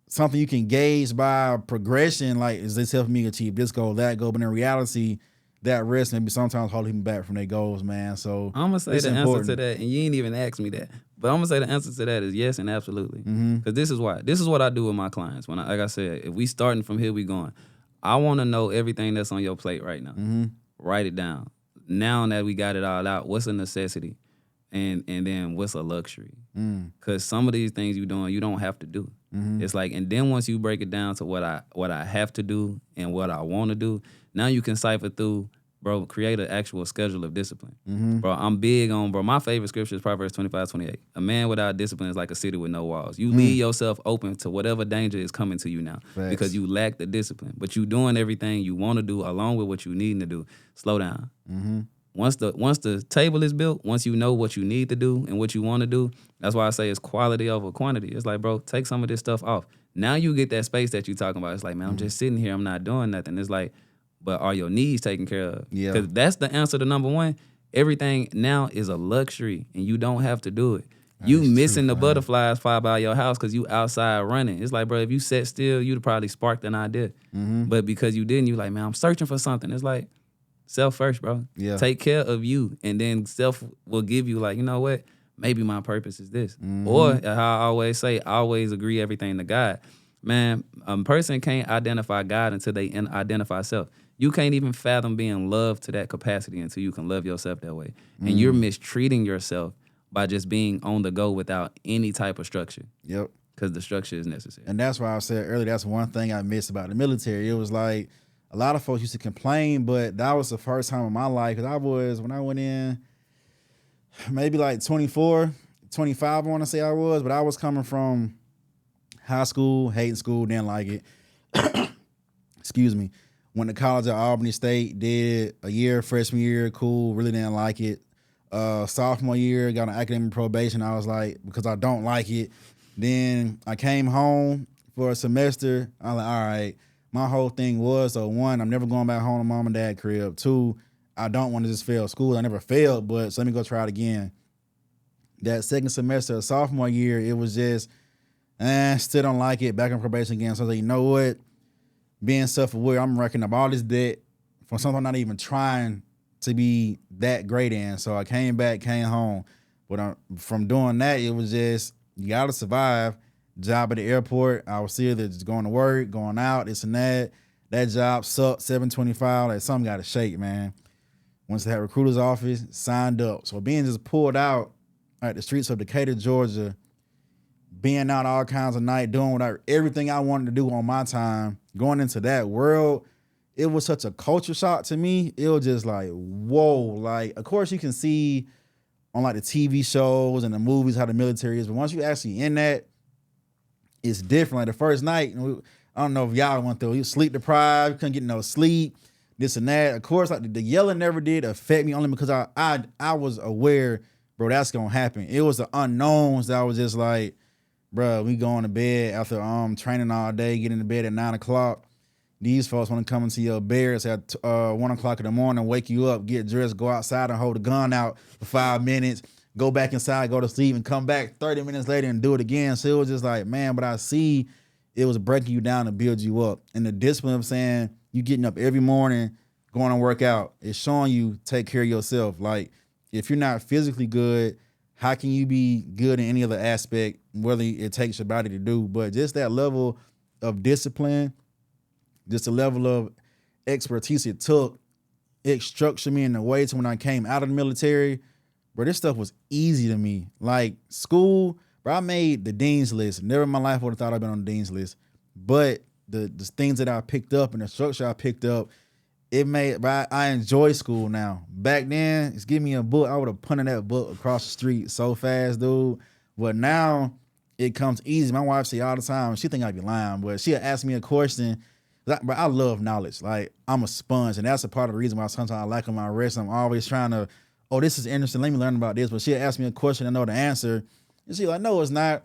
Speaker 3: something you can gauge by progression, like, is this helping me achieve this goal, that goal? But in reality, that rest maybe sometimes holding people back from their goals, man. So
Speaker 2: I'm gonna say the answer to that, and you ain't even asked me that, but I'm gonna say the answer to that is yes and absolutely. Because this is why. This is what I do with my clients. Like I said, if we starting from here, we going. I want to know everything that's on your plate right now. Write it down. Now that we got it all out, what's a necessity, and then what's a luxury? Because some of these things you're doing, you don't have to do. It's like, and then once you break it down to what I have to do and what I want to do, now you can cipher through, bro, create an actual schedule of discipline. Bro, I'm big on, my favorite scripture is Proverbs 25:28. A man without discipline is like a city with no walls. You leave yourself open to whatever danger is coming to you now. Facts. Because you lack the discipline. But you doing everything you want to do along with what you need to do. Slow down. Once the table is built, once you know what you need to do and what you want to do, that's why I say it's quality over quantity. It's like, bro, take some of this stuff off. Now you get that space that you're talking about. It's like, man, I'm just sitting here. I'm not doing nothing. It's like, but are your needs taken care of? Yeah. Because that's the answer to number one. Everything now is a luxury, and you don't have to do it. You missing the butterflies fly by your house because you outside running. It's like, bro, if you sat still, you'd probably sparked an idea. But because you didn't, you like, man, I'm searching for something. It's like, self first, bro. Yeah. Take care of you, and then self will give you, like, you know what? Maybe my purpose is this. Or, how I always say, always agree everything to God. Man, a person can't identify God until they identify self. You can't even fathom being loved to that capacity until you can love yourself that way. And you're mistreating yourself by just being on the go without any type of structure. Yep. Because the structure is necessary.
Speaker 3: And that's why I said earlier, that's one thing I missed about the military. It was like, a lot of folks used to complain, but that was the first time in my life, because when I went in, maybe like 24, 25, I want to say I was, but I was coming from high school, hating school, didn't like it. Excuse me. Went to college at Albany State, did a year, freshman year, cool, really didn't like it. Sophomore year, got on academic probation. I was like, because I don't like it. Then I came home for a semester. I was like, all right, my whole thing was, so one, I'm never going back home to mom and dad crib. Two, I don't want to just fail school. I never failed, but so let me go try it again. That second semester of sophomore year, it was just, still don't like it, back on probation again. So I was like, you know what? Being self-aware, I'm racking up all this debt for something I'm not even trying to be that great in. So I came back, came home. But from doing that, it was just, you got to survive. Job at the airport, I was still just going to work, going out, this and that. That job sucked, $725. Like, something got to shake, man. Once they had recruiter's office, signed up. So being just pulled out at the streets of Decatur, Georgia, being out all kinds of night, doing everything I wanted to do on my time, going into that world, it was such a culture shock to me. It was just like, whoa. Like, of course you can see on like the TV shows and the movies how the military is, but once you actually in that, it's different. Like the first night, I don't know if y'all went through, you sleep deprived, couldn't get no sleep, this and that. Of course, like the yelling never did affect me, only because I was aware, bro, that's gonna happen. It was the unknowns that I was just like, bro, we going to bed after training all day, getting to bed at 9 o'clock. These folks want to come into your barracks at 1 o'clock in the morning, wake you up, get dressed, go outside and hold a gun out for 5 minutes, go back inside, go to sleep, and come back 30 minutes later and do it again. So it was just like, man, but I see it was breaking you down to build you up. And the discipline of saying you getting up every morning, going to work out, it's showing you take care of yourself. Like, if you're not physically good, how can you be good in any other aspect, whether it takes your body to do? But just that level of discipline, just the level of expertise it took, it structured me in a way to when I came out of the military, bro, this stuff was easy to me. Like school, bro, I made the dean's list. Never in my life would have thought I'd been on the dean's list. But the things that I picked up and the structure I picked up, it made, bro, I enjoy school now. Back then, it's give me a book, I would have punted that book across the street so fast, dude. But now it comes easy. My wife say all the time, she think I be lying, but she'll ask me a question. But I love knowledge. Like, I'm a sponge, and that's a part of the reason why sometimes I lack on my rest. I'm always trying to, oh, this is interesting, let me learn about this. But she'll ask me a question, I know the answer, and she's like, no, it's not.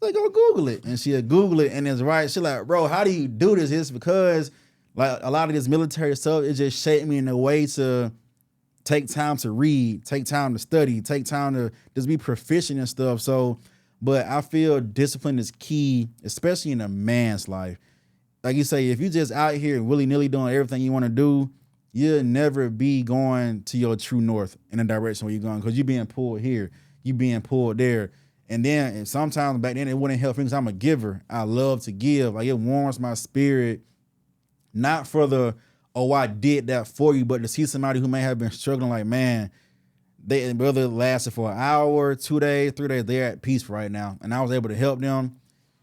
Speaker 3: Like, go Google it. And she'll Google it, and it's right. She's like, bro, how do you do this? It's because, like, a lot of this military stuff, it just shaped me in a way to take time to read, take time to study, take time to just be proficient and stuff. So, but I feel discipline is key, especially in a man's life. Like you say, if you just out here willy-nilly doing everything you want to do, you'll never be going to your true north in the direction where you're going, because you're being pulled here, you being pulled there. And then and sometimes back then it wouldn't help me because I'm a giver. I love to give. Like, it warms my spirit, not for the, oh, I did that for you, but to see somebody who may have been struggling, like, man, whether it lasted for an hour, 2 days, 3 days, they're at peace right now. And I was able to help them.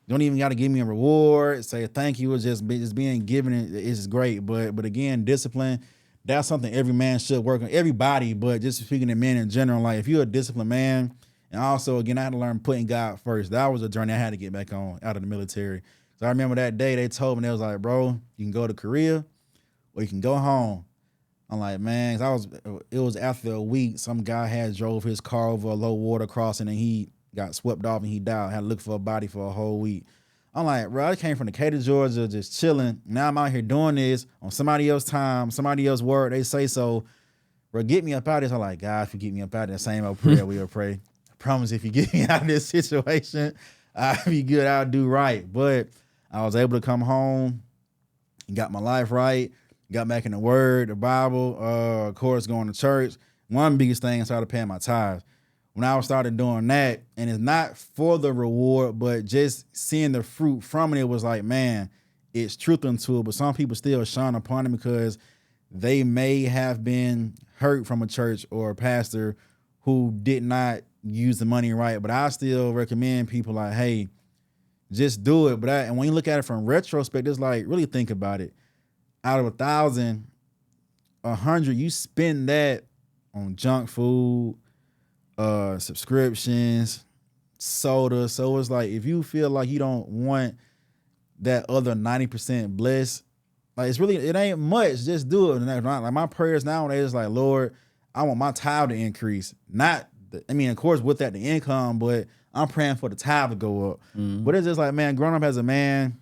Speaker 3: You don't even got to give me a reward, say thank you. It's just being given is great. But again, discipline, that's something every man should work on. Everybody, but just speaking to men in general, like if you're a disciplined man, and also, again, I had to learn putting God first. That was a journey I had to get back on out of the military. So I remember that day they told me, they was like, bro, you can go to Korea or you can go home. I'm like, man, it was after a week, some guy had drove his car over a low water crossing and he got swept off and he died. Had to look for a body for a whole week. I'm like, bro, I came from Decatur, Georgia, just chilling. Now I'm out here doing this on somebody else's time, somebody else's word. They say so. Bro, get me up out of this. I'm like, God, if you get me up out of that same old prayer we'll pray. I promise if you get me out of this situation, I'll be good, I'll do right. But I was able to come home and got my life right, got back in the word, the Bible, of course, going to church. One biggest thing, I started paying my tithes. When I started doing that, and it's not for the reward, but just seeing the fruit from it, it was like, man, it's truth unto it. But some people still shine upon it because they may have been hurt from a church or a pastor who did not use the money right. But I still recommend people like, hey, just do it. But and when you look at it from retrospect, it's like, really think about it. Out of 1,000, 100, you spend that on junk food, subscriptions, soda. So it's like, if you feel like you don't want that other 90% blessed, Like it ain't much. Just do it. And like my prayers nowadays is like, Lord, I want my tithe to increase. Of course, with that the income, but I'm praying for the tithe to go up. But it's just like, man, growing up as a man,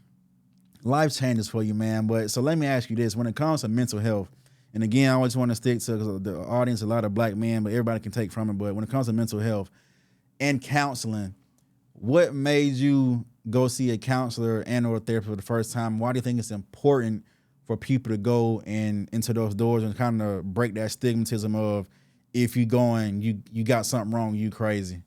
Speaker 3: life changes for you, man. But so let me ask you this: when it comes to mental health, and again, I always want to stick to because the audience, a lot of black men, but everybody can take from it. But when it comes to mental health and counseling, what made you go see a counselor and/or therapist for the first time? Why do you think it's important for people to go into those doors and kind of break that stigmatism of if you going, you got something wrong, you crazy?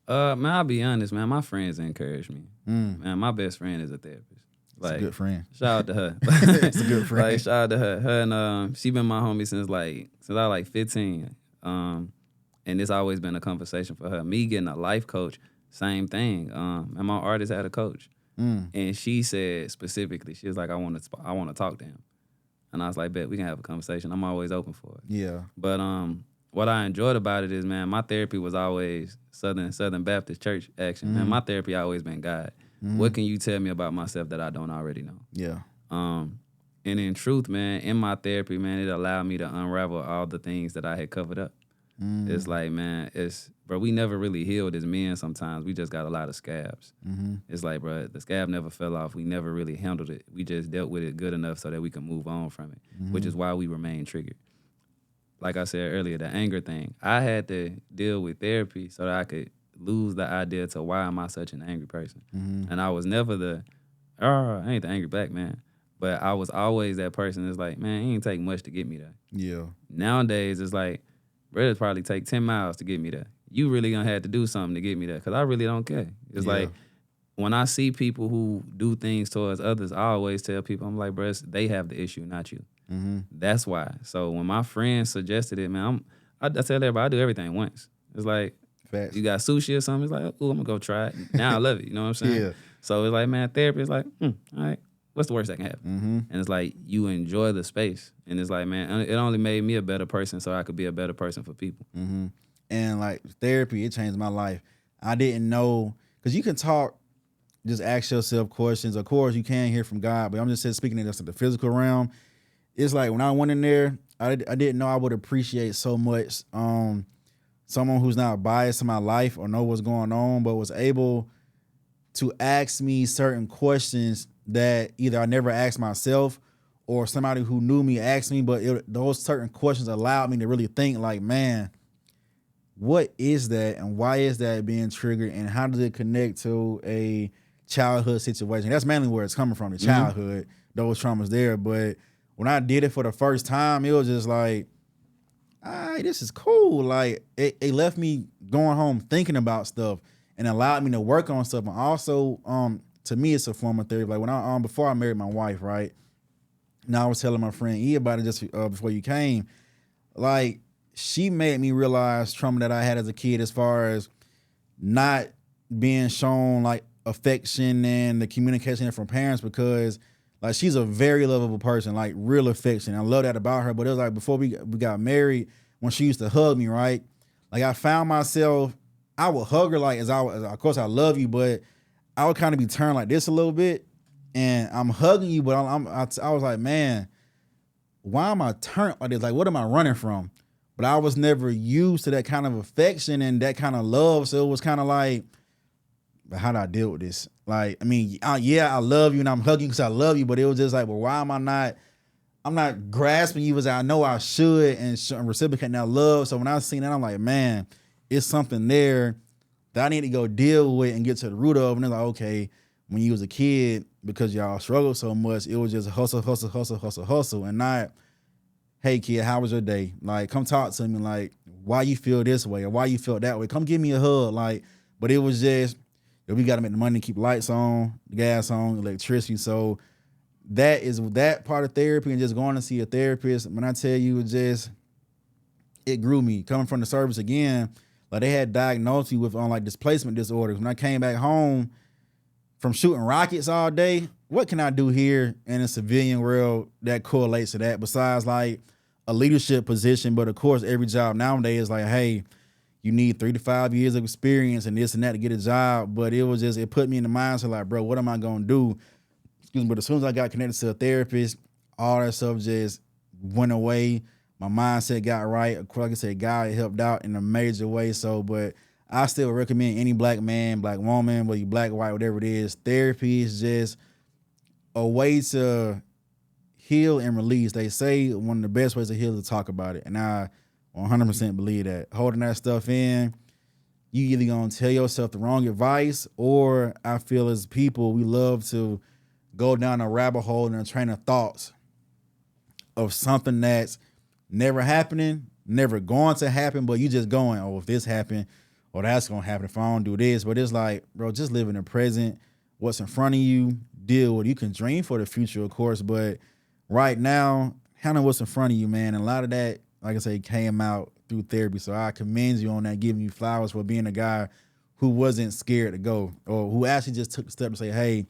Speaker 2: Man, I'll be honest, man. My friends encourage me. Man, my best friend is a therapist.
Speaker 3: Like, it's a good friend.
Speaker 2: Shout out to her.
Speaker 3: It's a good friend.
Speaker 2: Like, shout out to her. Her and she been my homie since I was like 15. And it's always been a conversation for her. Me getting a life coach, same thing. And my artist had a coach. And she said specifically, she was like, I want to talk to him. And I was like, bet we can have a conversation. I'm always open for it.
Speaker 3: Yeah.
Speaker 2: But what I enjoyed about it is, man, my therapy was always Southern Baptist Church action. Man, my therapy always been God. What can you tell me about myself that I don't already know?
Speaker 3: Yeah.
Speaker 2: And in truth, man, in my therapy, man, it allowed me to unravel all the things that I had covered up. It's like, man, bro, we never really healed as men sometimes. We just got a lot of scabs. It's like, bro, the scab never fell off. We never really handled it. We just dealt with it good enough so that we can move on from it, which is why we remain triggered. Like I said earlier, the anger thing. I had to deal with therapy so that I could lose the idea to why am I such an angry person. And I was never I ain't the angry black man. But I was always that person that's like, man, it ain't take much to get me there.
Speaker 3: Yeah.
Speaker 2: Nowadays, it's like, bro, it'd probably take 10 miles to get me there. You really gonna have to do something to get me there because I really don't care. It's like, when I see people who do things towards others, I always tell people, I'm like, bro, they have the issue, not you. That's why. So when my friend suggested it, man, I tell everybody I do everything once. It's like,
Speaker 3: facts.
Speaker 2: You got sushi or something, it's like, oh, I'm gonna go try it. Now I love it, you know what I'm saying?
Speaker 3: Yeah.
Speaker 2: So it's like, man, therapy is like, all right, what's the worst that can happen? And it's like, you enjoy the space. And it's like, man, it only made me a better person so I could be a better person for people.
Speaker 3: And like therapy, it changed my life. I didn't know, because you can talk, just ask yourself questions. Of course, you can hear from God, but I'm just speaking in the physical realm. It's like when I went in there, I didn't know I would appreciate so much someone who's not biased in my life or know what's going on, but was able to ask me certain questions that either I never asked myself or somebody who knew me asked me, but those certain questions allowed me to really think like, man, what is that and why is that being triggered and how does it connect to a childhood situation? That's mainly where it's coming from, the childhood, those traumas there. But when I did it for the first time, it was just like, all right, this is cool. Like it left me going home thinking about stuff and allowed me to work on stuff. And also, to me, it's a form of therapy. Like when I before I married my wife, right? Now I was telling my friend E about it just before you came. Like she made me realize trauma that I had as a kid, as far as not being shown like affection and the communication from parents, because like she's a very lovable person, like real affection. I love that about her. But it was like before we got married, when she used to hug me, right? Like I found myself, I would hug her like of course I love you, but I would kind of be turned like this a little bit, and I'm hugging you, but I was like, man, why am I turned like this? Like, what am I running from? But I was never used to that kind of affection and that kind of love, so it was kind of like, but how do I deal with this? Like, I mean, I love you and I'm hugging because I love you, but it was just like, well, why am I'm not grasping you as I know I should and reciprocating that love. So when I seen that, I'm like, man, it's something there that I need to go deal with and get to the root of. And it's like, okay, when you was a kid, because y'all struggled so much, it was just hustle, and not, hey kid, how was your day? Like, come talk to me, like, why you feel this way or why you feel that way? Come give me a hug. Like, but it was just, we got to make the money to keep lights on, the gas on, electricity. So that is that part of therapy, and just going to see a therapist. When I tell you, it grew me. Coming from the service again, like they had diagnosed me with like displacement disorders. When I came back home from shooting rockets all day, what can I do here in a civilian world that correlates to that besides like a leadership position? But of course, every job nowadays is like, hey, you need 3 to 5 years of experience and this and that to get a job. But it put me in the mindset like, bro, what am I going to do? Excuse me, but as soon as I got connected to a therapist, all that stuff just went away. My mindset got right. Of course, like I said, God helped out in a major way. So, but I still recommend any black man, black woman, whether you black, white, whatever it is, therapy is just a way to heal and release. They say one of the best ways to heal is to talk about it. And I 100% believe that. Holding that stuff in, you either gonna tell yourself the wrong advice, or I feel as people, we love to go down a rabbit hole and a train of thoughts of something that's never happening, never going to happen, but you just going, oh, if this happened, or that's gonna happen if I don't do this. But it's like, bro, just live in the present. What's in front of you, deal with it. You can dream for the future, of course, but right now, handle what's in front of you, man. And a lot of that, like I say, came out through therapy. So I commend you on that, giving you flowers for being a guy who wasn't scared to go, or who actually just took the step to say, hey,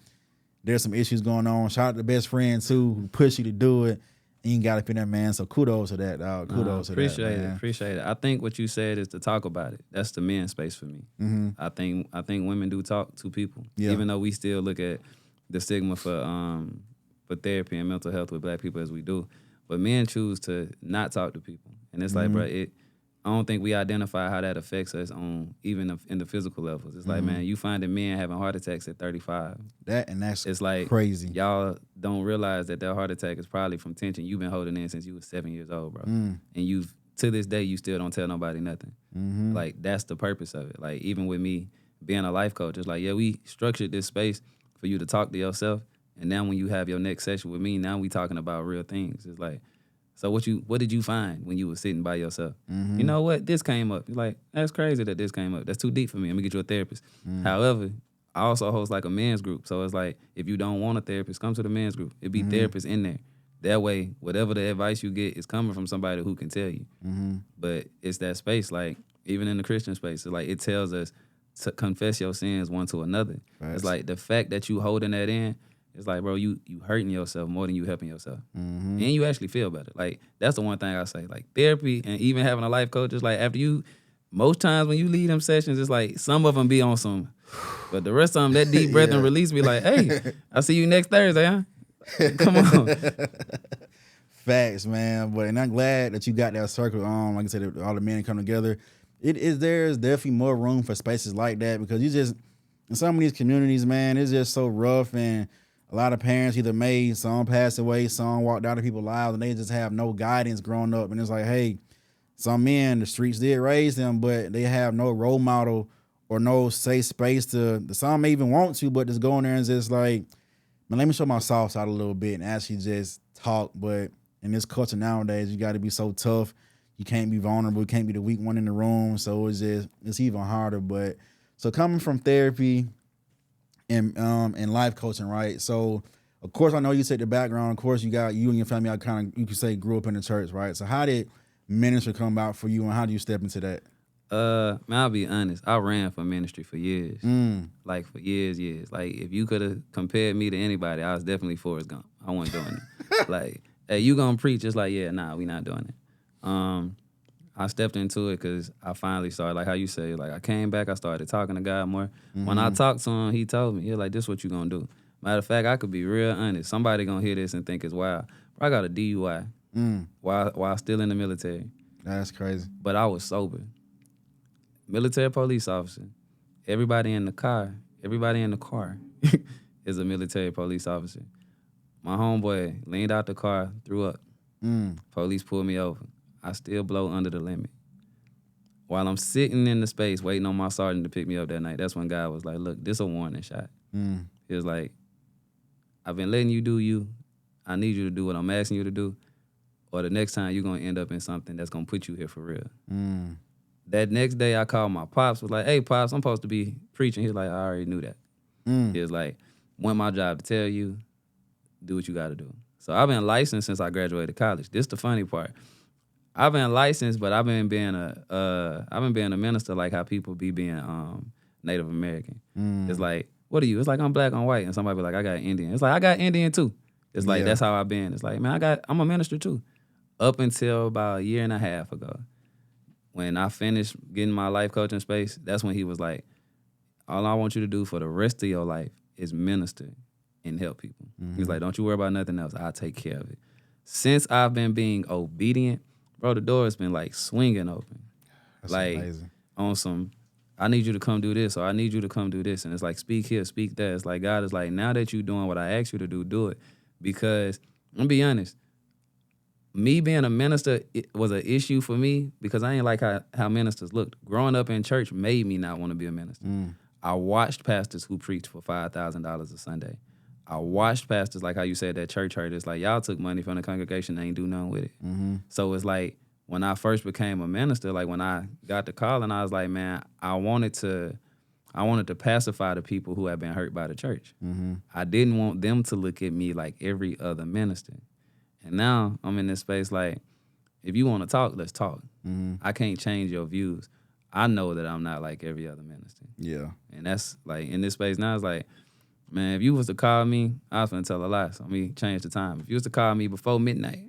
Speaker 3: there's some issues going on. Shout out to the best friend too, who pushed you to do it. And you got up in that, man. So kudos to that, dog. Kudos to that, man.
Speaker 2: Appreciate it. I think what you said is to talk about it. That's the men's space for me. Mm-hmm. I think women do talk to people, even though we still look at the stigma for therapy and mental health with black people as we do. But men choose to not talk to people. And it's like, bro, I don't think we identify how that affects us on even in the physical levels. It's like, man, you finding men having heart attacks at 35.
Speaker 3: It's
Speaker 2: like
Speaker 3: crazy.
Speaker 2: Y'all don't realize that heart attack is probably from tension you've been holding in since you was 7 years old, bro. And you've, to this day, you still don't tell nobody nothing. Like, that's the purpose of it. Like, even with me being a life coach, it's like, yeah, we structured this space for you to talk to yourself. And now when you have your next session with me, now we talking about real things. It's like, so what did you find when you were sitting by yourself? You know what? This came up. You're like, that's crazy that this came up. That's too deep for me. Let me get you a therapist. However, I also host like a men's group. So it's like, if you don't want a therapist, come to the men's group. It'd be therapists in there. That way, whatever the advice you get is coming from somebody who can tell you. But it's that space, like, even in the Christian space, it's like it tells us to confess your sins one to another. It's like the fact that you holding that in, it's like, bro, you hurting yourself more than you helping yourself. And you actually feel better. Like, that's the one thing I say. Like, therapy and even having a life coach, it's like after you, most times when you lead them sessions, it's like some of them be on some, but the rest of them, that deep breath and release be like, hey, I'll see you next Thursday, huh? Come on.
Speaker 3: Facts, man. And I'm glad that you got that circle. Like I said, all the men come together. There's definitely more room for spaces like that, because you just, in some of these communities, man, it's just so rough, and a lot of parents either made, some passed away, some walked out of people's lives, and they just have no guidance growing up. And it's like, hey, some men, the streets did raise them, but they have no role model or no safe space some may even want to, but just go in there and just like, man, let me show my soft side a little bit and actually just talk. But in this culture nowadays, you got to be so tough. You can't be vulnerable. You can't be the weak one in the room. So it's even harder. But so coming from therapy and life coaching, right? So of course, I know you said the background. Of course, you and your family, you could say, grew up in the church, right? So how did ministry come about for you, and how do you step into that?
Speaker 2: Man, I'll be honest. I ran for ministry for years. Like, for years. Like, if you could have compared me to anybody, I was definitely Forrest Gump. I wasn't doing it. Like, hey, you gonna preach? It's like, yeah, nah, we not doing it. I stepped into it because I finally started, like how you say, like, I came back, I started talking to God more. When I talked to him, he told me, he was like, this is what you gonna do. Matter of fact, I could be real honest. Somebody gonna hear this and think it's wild. I got a DUI while still in the military.
Speaker 3: That's crazy.
Speaker 2: But I was sober. Military police officer. Everybody in the car is a military police officer. My homeboy leaned out the car, threw up. Police pulled me over. I still blow under the limit. While I'm sitting in the space waiting on my sergeant to pick me up that night, that's when God was like, look, this a warning shot. He was like, I've been letting you do you. I need you to do what I'm asking you to do, or the next time you're going to end up in something that's going to put you here for real. That next day, I called my pops, was like, hey, pops, I'm supposed to be preaching. He was like, I already knew that. He was like, want my job to tell you, do what you got to do. So I've been licensed since I graduated college. This the funny part. I've been licensed, but I've been being a minister, like how people be being Native American. It's like, what are you? It's like, I'm black, I'm white. And somebody be like, I got Indian. It's like, I got Indian too. It's like, that's how I've been. It's like, man, I'm a minister too. Up until about a year and a half ago, when I finished getting my life coaching space, that's when he was like, all I want you to do for the rest of your life is minister and help people. He's like, don't you worry about nothing else. I'll take care of it. since I've been being obedient, bro, the door has been like swinging open.
Speaker 3: That's
Speaker 2: like
Speaker 3: amazing.
Speaker 2: On some, I need you to come do this, or I need you to come do this. And it's like, speak here, speak that. It's like, God is like, now that you're doing what I asked you to do it. Because, I'm gonna be honest, me being a minister was an issue for me because I ain't like how ministers looked. Growing up in church made me not want to be a minister. I watched pastors who preached for $5,000 a Sunday. I watched pastors, like how you said that church hurt. It's like, y'all took money from the congregation and ain't do nothing with it. So it's like, when I first became a minister, like when I got the calling, I was like, man, I wanted to pacify the people who had been hurt by the church. I didn't want them to look at me like every other minister. And now I'm in this space like, if you want to talk, let's talk. I can't change your views. I know that I'm not like every other minister.
Speaker 3: Yeah.
Speaker 2: And that's like, in this space now, it's like, man, if you was to call me, I was finna tell a lie. So let me change the time. If you was to call me before midnight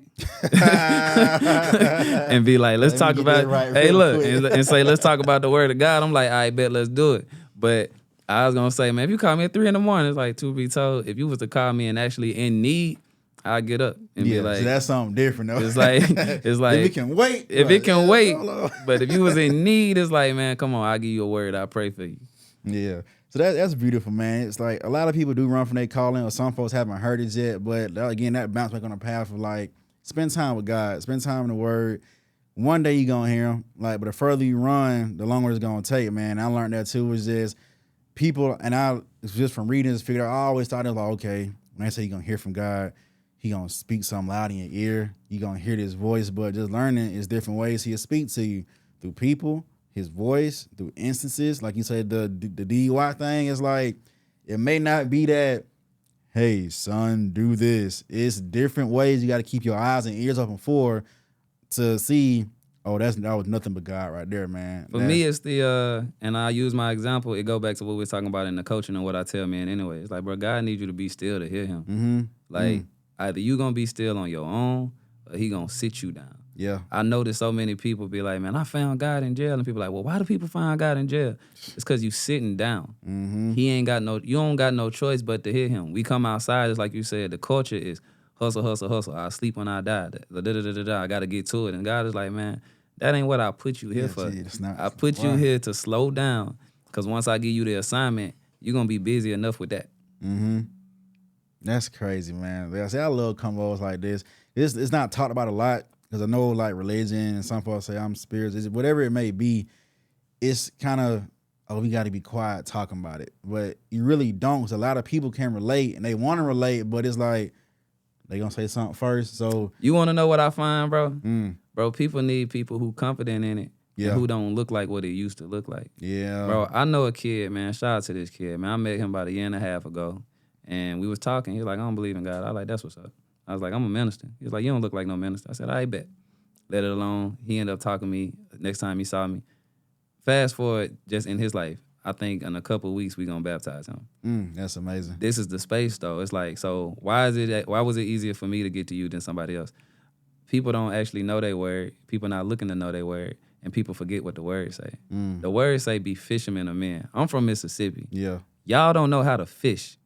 Speaker 2: and be like, let's talk about, hey, look, and say, let's talk about the word of God, I'm like, all right, bet, let's do it. But I was gonna say, man, if you call me at 3 a.m, it's like, to be told, if you was to call me and actually in need, I'll get up and be like,
Speaker 3: so that's something different though.
Speaker 2: It's like
Speaker 3: if it can wait.
Speaker 2: If it can wait. But if you was in need, it's like, man, come on, I'll give you a word, I'll pray for you.
Speaker 3: Yeah. So that's beautiful, man. It's like a lot of people do run from their calling, or some folks haven't heard it yet. But again, that bounce back on the path of like, spend time with God, spend time in the Word. One day you're gonna hear him. Like, but the further you run, the longer it's gonna take, man. I learned that too, was just people, and it's just from reading this, figured out, I always thought it was like, okay, when they say you're gonna hear from God, he gonna speak something loud in your ear. You gonna hear this voice, but just learning is different ways he'll speak to you, through people, his voice, through instances. Like you said, the DUI thing is like, it may not be that, hey, son, do this. It's different ways you got to keep your eyes and ears open for to see, oh, that was nothing but God right there, man.
Speaker 2: For me, it's the, and I use my example, it go back to what we were talking about in the coaching and what I tell men anyway. It's like, bro, God needs you to be still to hear him. Either you going to be still on your own or he going to sit you down.
Speaker 3: Yeah.
Speaker 2: I noticed so many people be like, man, I found God in jail. And people like, well, why do people find God in jail? It's because you sitting down. You don't got no choice but to hear him. We come outside, it's like you said, the culture is hustle, hustle, hustle. I sleep when I die. I got to get to it. And God is like, man, that ain't what I put you here for. I put you here to slow down, because once I give you the assignment, you're going to be busy enough with that.
Speaker 3: That's crazy, man. Like I say, I love combos like this. It's not talked about a lot, because I know like religion and some folks say I'm spiritual, whatever it may be. It's kind of, oh, we got to be quiet talking about it, but you really don't. Because a lot of people can relate and they want to relate, but it's like they gonna say something first. So
Speaker 2: you want to know what I find, bro? Bro, people need people who confident in it. And who don't look like what it used to look like. Yeah, bro. I know a kid, man. Shout out to this kid, man. I met him about 1.5 years ago. And we was talking. He was like, I don't believe in God. I was like, that's what's up. I was like, I'm a minister. He was like, you don't look like no minister. I said, I bet. Let it alone. He ended up talking to me next time he saw me. Fast forward, just in his life, I think in a couple of weeks we gonna baptize him.
Speaker 3: That's amazing.
Speaker 2: This is the space though. It's like, so why was it easier for me to get to you than somebody else? People don't actually know their word. People not looking to know their word. And people forget what the words say. The words say, be fishermen of men. I'm from Mississippi. Yeah. Y'all don't know how to fish.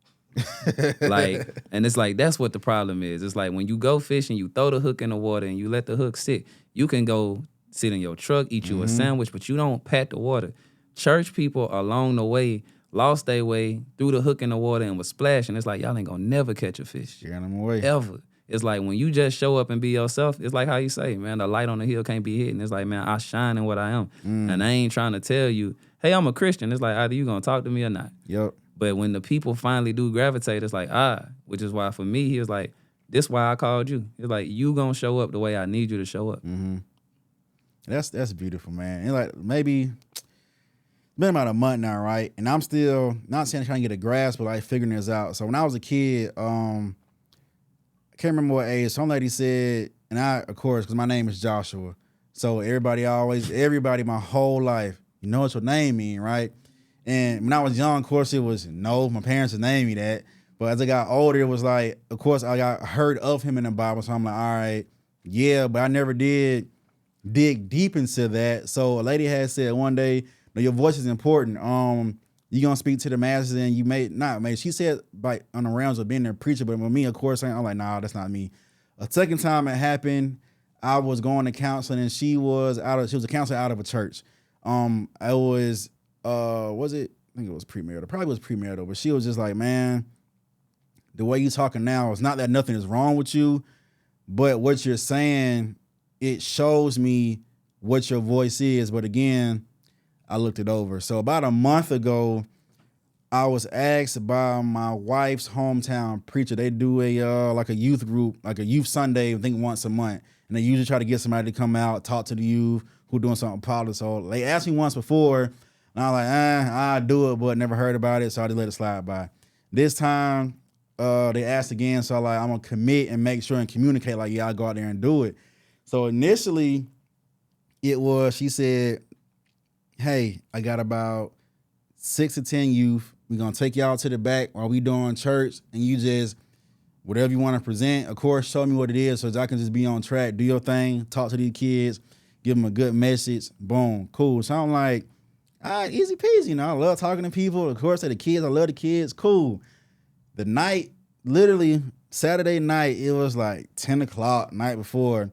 Speaker 2: Like, and it's like, that's what the problem is. It's like when you go fishing, you throw the hook in the water and you let the hook sit. You can go sit in your truck, eat you a sandwich, but you don't pat the water. Church people along the way lost their way, threw the hook in the water and was splashing. It's like, y'all ain't gonna never catch a fish.
Speaker 3: Scaring them away.
Speaker 2: Ever. It's like when you just show up and be yourself, it's like how you say, man, the light on the hill can't be hidden. It's like, man, I shine in what I am. And I ain't trying to tell you, hey, I'm a Christian. It's like, either you gonna talk to me or not. Yep. But when the people finally do gravitate, it's like, which is why for me, he was like, this why I called you. It's like, you gonna show up the way I need you to show up.
Speaker 3: That's beautiful, man. And like, maybe it's been about a month now, right? And I'm still not saying trying to get a grasp, but like figuring this out. So when I was a kid, I can't remember what age, some lady said, and I, of course, because my name is Joshua. So everybody my whole life, you know what your name mean, right? And when I was young, of course, it was no, my parents would name me that. But as I got older, it was like, of course, I got heard of him in the Bible. So I'm like, all right, yeah, but I never did dig deep into that. So a lady had said one day, no, your voice is important. You're going to speak to the masses and you may not. She said, like, on the realms of being a preacher, but with me, of course, I'm like, nah, that's not me. A second time it happened, I was going to counseling and she was a counselor out of a church. I was it? I think it was premarital. Probably was premarital, but she was just like, man, the way you talking now, it's not that nothing is wrong with you, but what you're saying, it shows me what your voice is. But again, I looked it over. So about a month ago, I was asked by my wife's hometown preacher. They do a youth group, like a youth Sunday, I think once a month. And they usually try to get somebody to come out, talk to the youth who doing something positive. So they asked me once before, and I was like, I'll do it, but never heard about it, so I just let it slide by. This time, they asked again, so I'm going to commit and make sure and communicate, like, yeah, I'll go out there and do it. So initially, she said, hey, I got about 6 to 10 youth. We're going to take y'all to the back while we doing church, and you just, whatever you want to present, of course, show me what it is so that I can just be on track, do your thing, talk to these kids, give them a good message, boom, cool. So I'm like, all right, easy peasy, I love talking to people. Of course, the kids, I love the kids, cool. The night, literally Saturday night, it was like 10 o'clock, night before,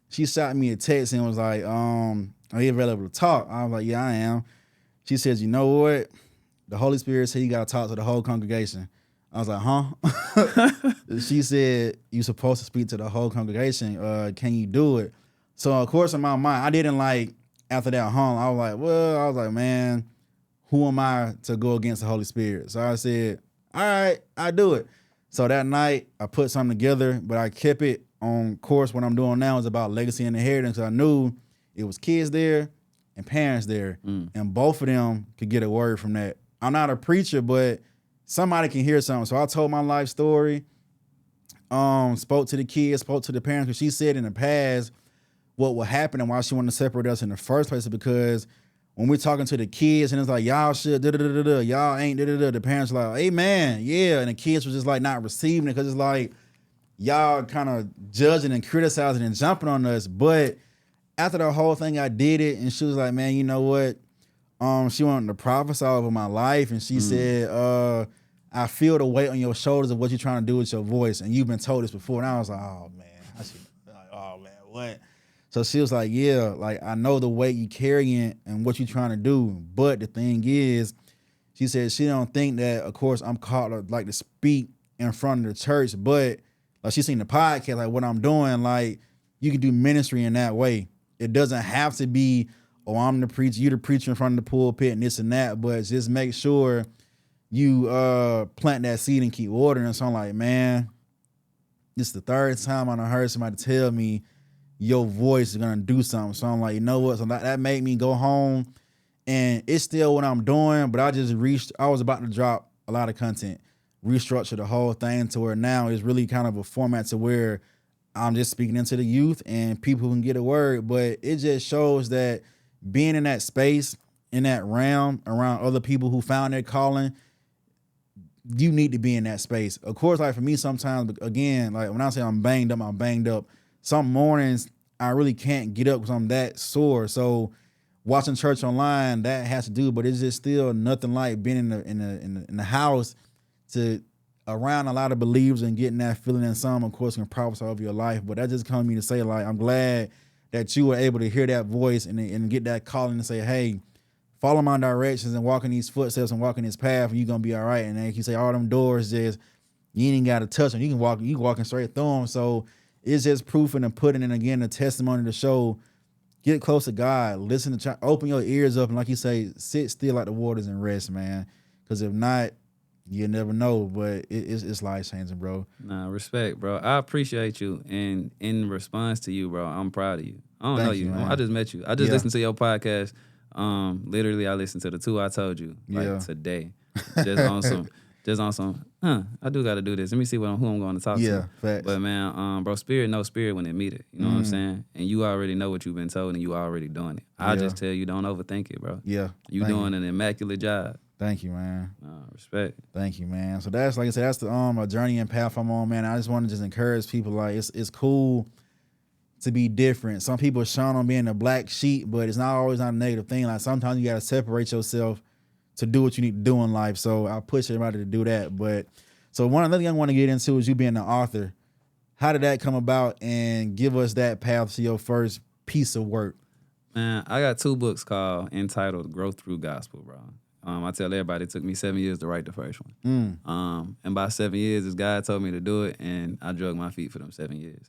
Speaker 3: she shot me a text and was like, are you available to talk? I was like, yeah, I am. She says, you know what? The Holy Spirit said you got to talk to the whole congregation. I was like, huh? She said, you supposed to speak to the whole congregation. Can you do it? So, of course, in my mind, I didn't after that, I was like, man, who am I to go against the Holy Spirit? So I said, all right, I do it. So that night, I put something together, but I kept it on course. What I'm doing now is about legacy and inheritance. I knew it was kids there and parents there, and both of them could get a word from that. I'm not a preacher, but somebody can hear something. So I told my life story, spoke to the kids, spoke to the parents, because she said in the past what would happen and why she wanted to separate us in the first place is because when we're talking to the kids and it's like, y'all should, y'all ain't, the parents are like, amen, yeah. And the kids was just like not receiving it because it's like, y'all kind of judging and criticizing and jumping on us. But after the whole thing, I did it, and she was like, man, you know what? She wanted to prophesy over my life, and she said, I feel the weight on your shoulders of what you're trying to do with your voice, and you've been told this before. And I was like, oh man, what? So she was like, yeah, like I know the weight you carrying and what you're trying to do, but the thing is, she said she don't think that, of course, I'm called to speak in front of the church, but like she seen the podcast, like what I'm doing, like you can do ministry in that way. It doesn't have to be, oh, I'm the preacher, you the preacher in front of the pulpit and this and that, but just make sure you plant that seed and keep watering. So I'm like, man, this is the third time I done heard somebody tell me your voice is gonna do something. So I'm like, you know what? So that made me go home, and it's still what I'm doing, but I was about to drop a lot of content, restructure the whole thing to where now it's really kind of a format to where I'm just speaking into the youth and people who can get a word. But it just shows that being in that space, in that realm, around other people who found their calling, you need to be in that space. Of course, like for me, sometimes, again, like when I say I'm banged up. Some mornings I really can't get up because I'm that sore. So watching church online, that has to do, but it's just still nothing like being in the house to around a lot of believers and getting that feeling. And some, of course, can prophesy over your life. But that just comes me to say, like, I'm glad that you were able to hear that voice and get that calling and say, hey, follow my directions and walk in these footsteps and walk in this path, and you're gonna be all right. And then you say all them doors, just you ain't got to touch them. You walking straight through them. So it's just proofing and putting in again the testimony to show. Get close to God. Listen to, open your ears up, and like you say, sit still like the waters and rest, man. Because if not, you never know. But it's life changing, bro.
Speaker 2: Nah, respect, bro. I appreciate you, and in response to you, bro, I'm proud of you. I don't know you. Man. I just met you. I just listened to your podcast. Literally, I listened to the 2 I told you today, just on some. I do got to do this. Let me see who I'm going to talk to.
Speaker 3: Yeah, facts.
Speaker 2: But man, bro, spirit knows spirit when they meet it. You know what I'm saying? And you already know what you've been told, and you already doing it. I just tell you, don't overthink it, bro.
Speaker 3: Yeah,
Speaker 2: you doing an immaculate job.
Speaker 3: Thank you, man.
Speaker 2: Respect.
Speaker 3: Thank you, man. So that's, like I said, that's the a journey and path I'm on, man. I just want to encourage people, like it's cool to be different. Some people are shown on being a black sheep, but it's not always not a negative thing. Like sometimes you got to separate yourself to do what you need to do in life. So I'll push everybody to do that. But so another thing I want to get into is you being an author. How did that come about? And give us that path to your first piece of work.
Speaker 2: Man, I got 2 books entitled Growth Through Gospel, bro. I tell everybody it took me 7 years to write the first one. And by 7 years, this guy told me to do it, and I drug my feet for them 7 years.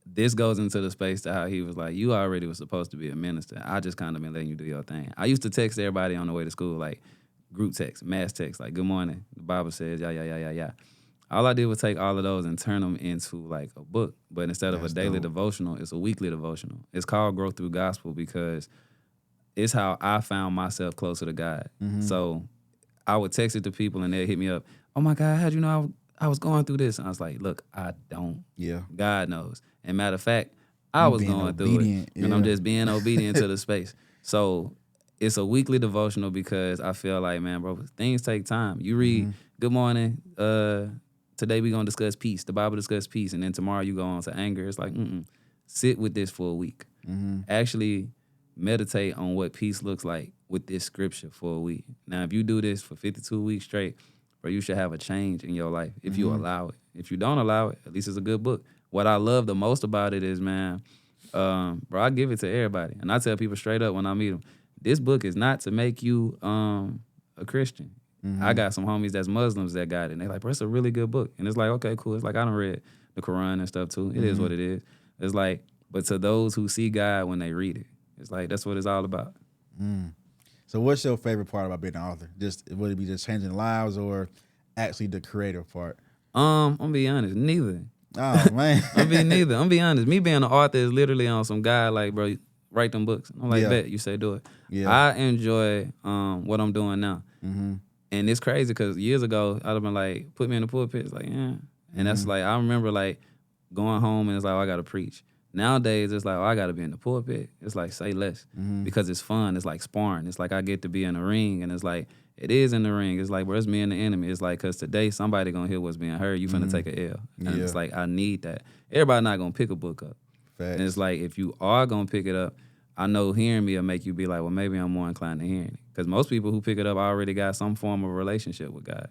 Speaker 2: This goes into the space to how he was like, you already was supposed to be a minister. I just kind of been letting you do your thing. I used to text everybody on the way to school, like group text, mass text, like, good morning. The Bible says, yeah. All I did was take all of those and turn them into like a book. But instead of a daily devotional, it's a weekly devotional. It's called Growth Through Gospel because it's how I found myself closer to God. So I would text it to people and they'd hit me up. Oh my God, how'd you know I was going through this? And I was like, look, I don't.
Speaker 3: Yeah.
Speaker 2: God knows. And matter of fact, I was going through it. And I'm just being obedient to the space. So it's a weekly devotional because I feel like, man, bro, things take time. You read, good morning, today we're going to discuss peace. The Bible discusses peace. And then tomorrow you go on to anger. It's like, sit with this for a week. Actually meditate on what peace looks like with this scripture for a week. Now, if you do this for 52 weeks straight, bro, you should have a change in your life if you allow it. If you don't allow it, at least it's a good book. What I love the most about it is, man, bro, I give it to everybody. And I tell people straight up when I meet them, this book is not to make you a Christian. I got some homies that's Muslims that got it. And they're like, bro, it's a really good book. And it's like, okay, cool. It's like, I done read the Quran and stuff too. It is what it is. It's like, but to those who see God when they read it, it's like, that's what it's all about.
Speaker 3: So what's your favorite part about being an author? Just would it be just changing lives or actually the creative part?
Speaker 2: I'm gonna be honest, neither.
Speaker 3: Oh man.
Speaker 2: I'm gonna be honest. Me being an author is literally on some guy like, bro, write them books. I'm like, bet, you say do it.
Speaker 3: Yeah.
Speaker 2: I enjoy what I'm doing now. And it's crazy because years ago, I'd have been like, put me in the pulpit. It's like, yeah. And that's like, I remember like going home and it's like, oh, I got to preach. Nowadays, it's like, oh, I got to be in the pulpit. It's like, say less. Because it's fun. It's like sparring. It's like I get to be in the ring. And it's like, it is in the ring. It's like, bro, it's me and the enemy. It's like, because today somebody going to hear what's being heard. You finna take a L. And it's like, I need that. Everybody not going to pick a book up.
Speaker 3: Facts.
Speaker 2: And it's like, if you are going to pick it up, I know hearing me will make you be like, well, maybe I'm more inclined to hearing it. Because most people who pick it up already got some form of relationship with God.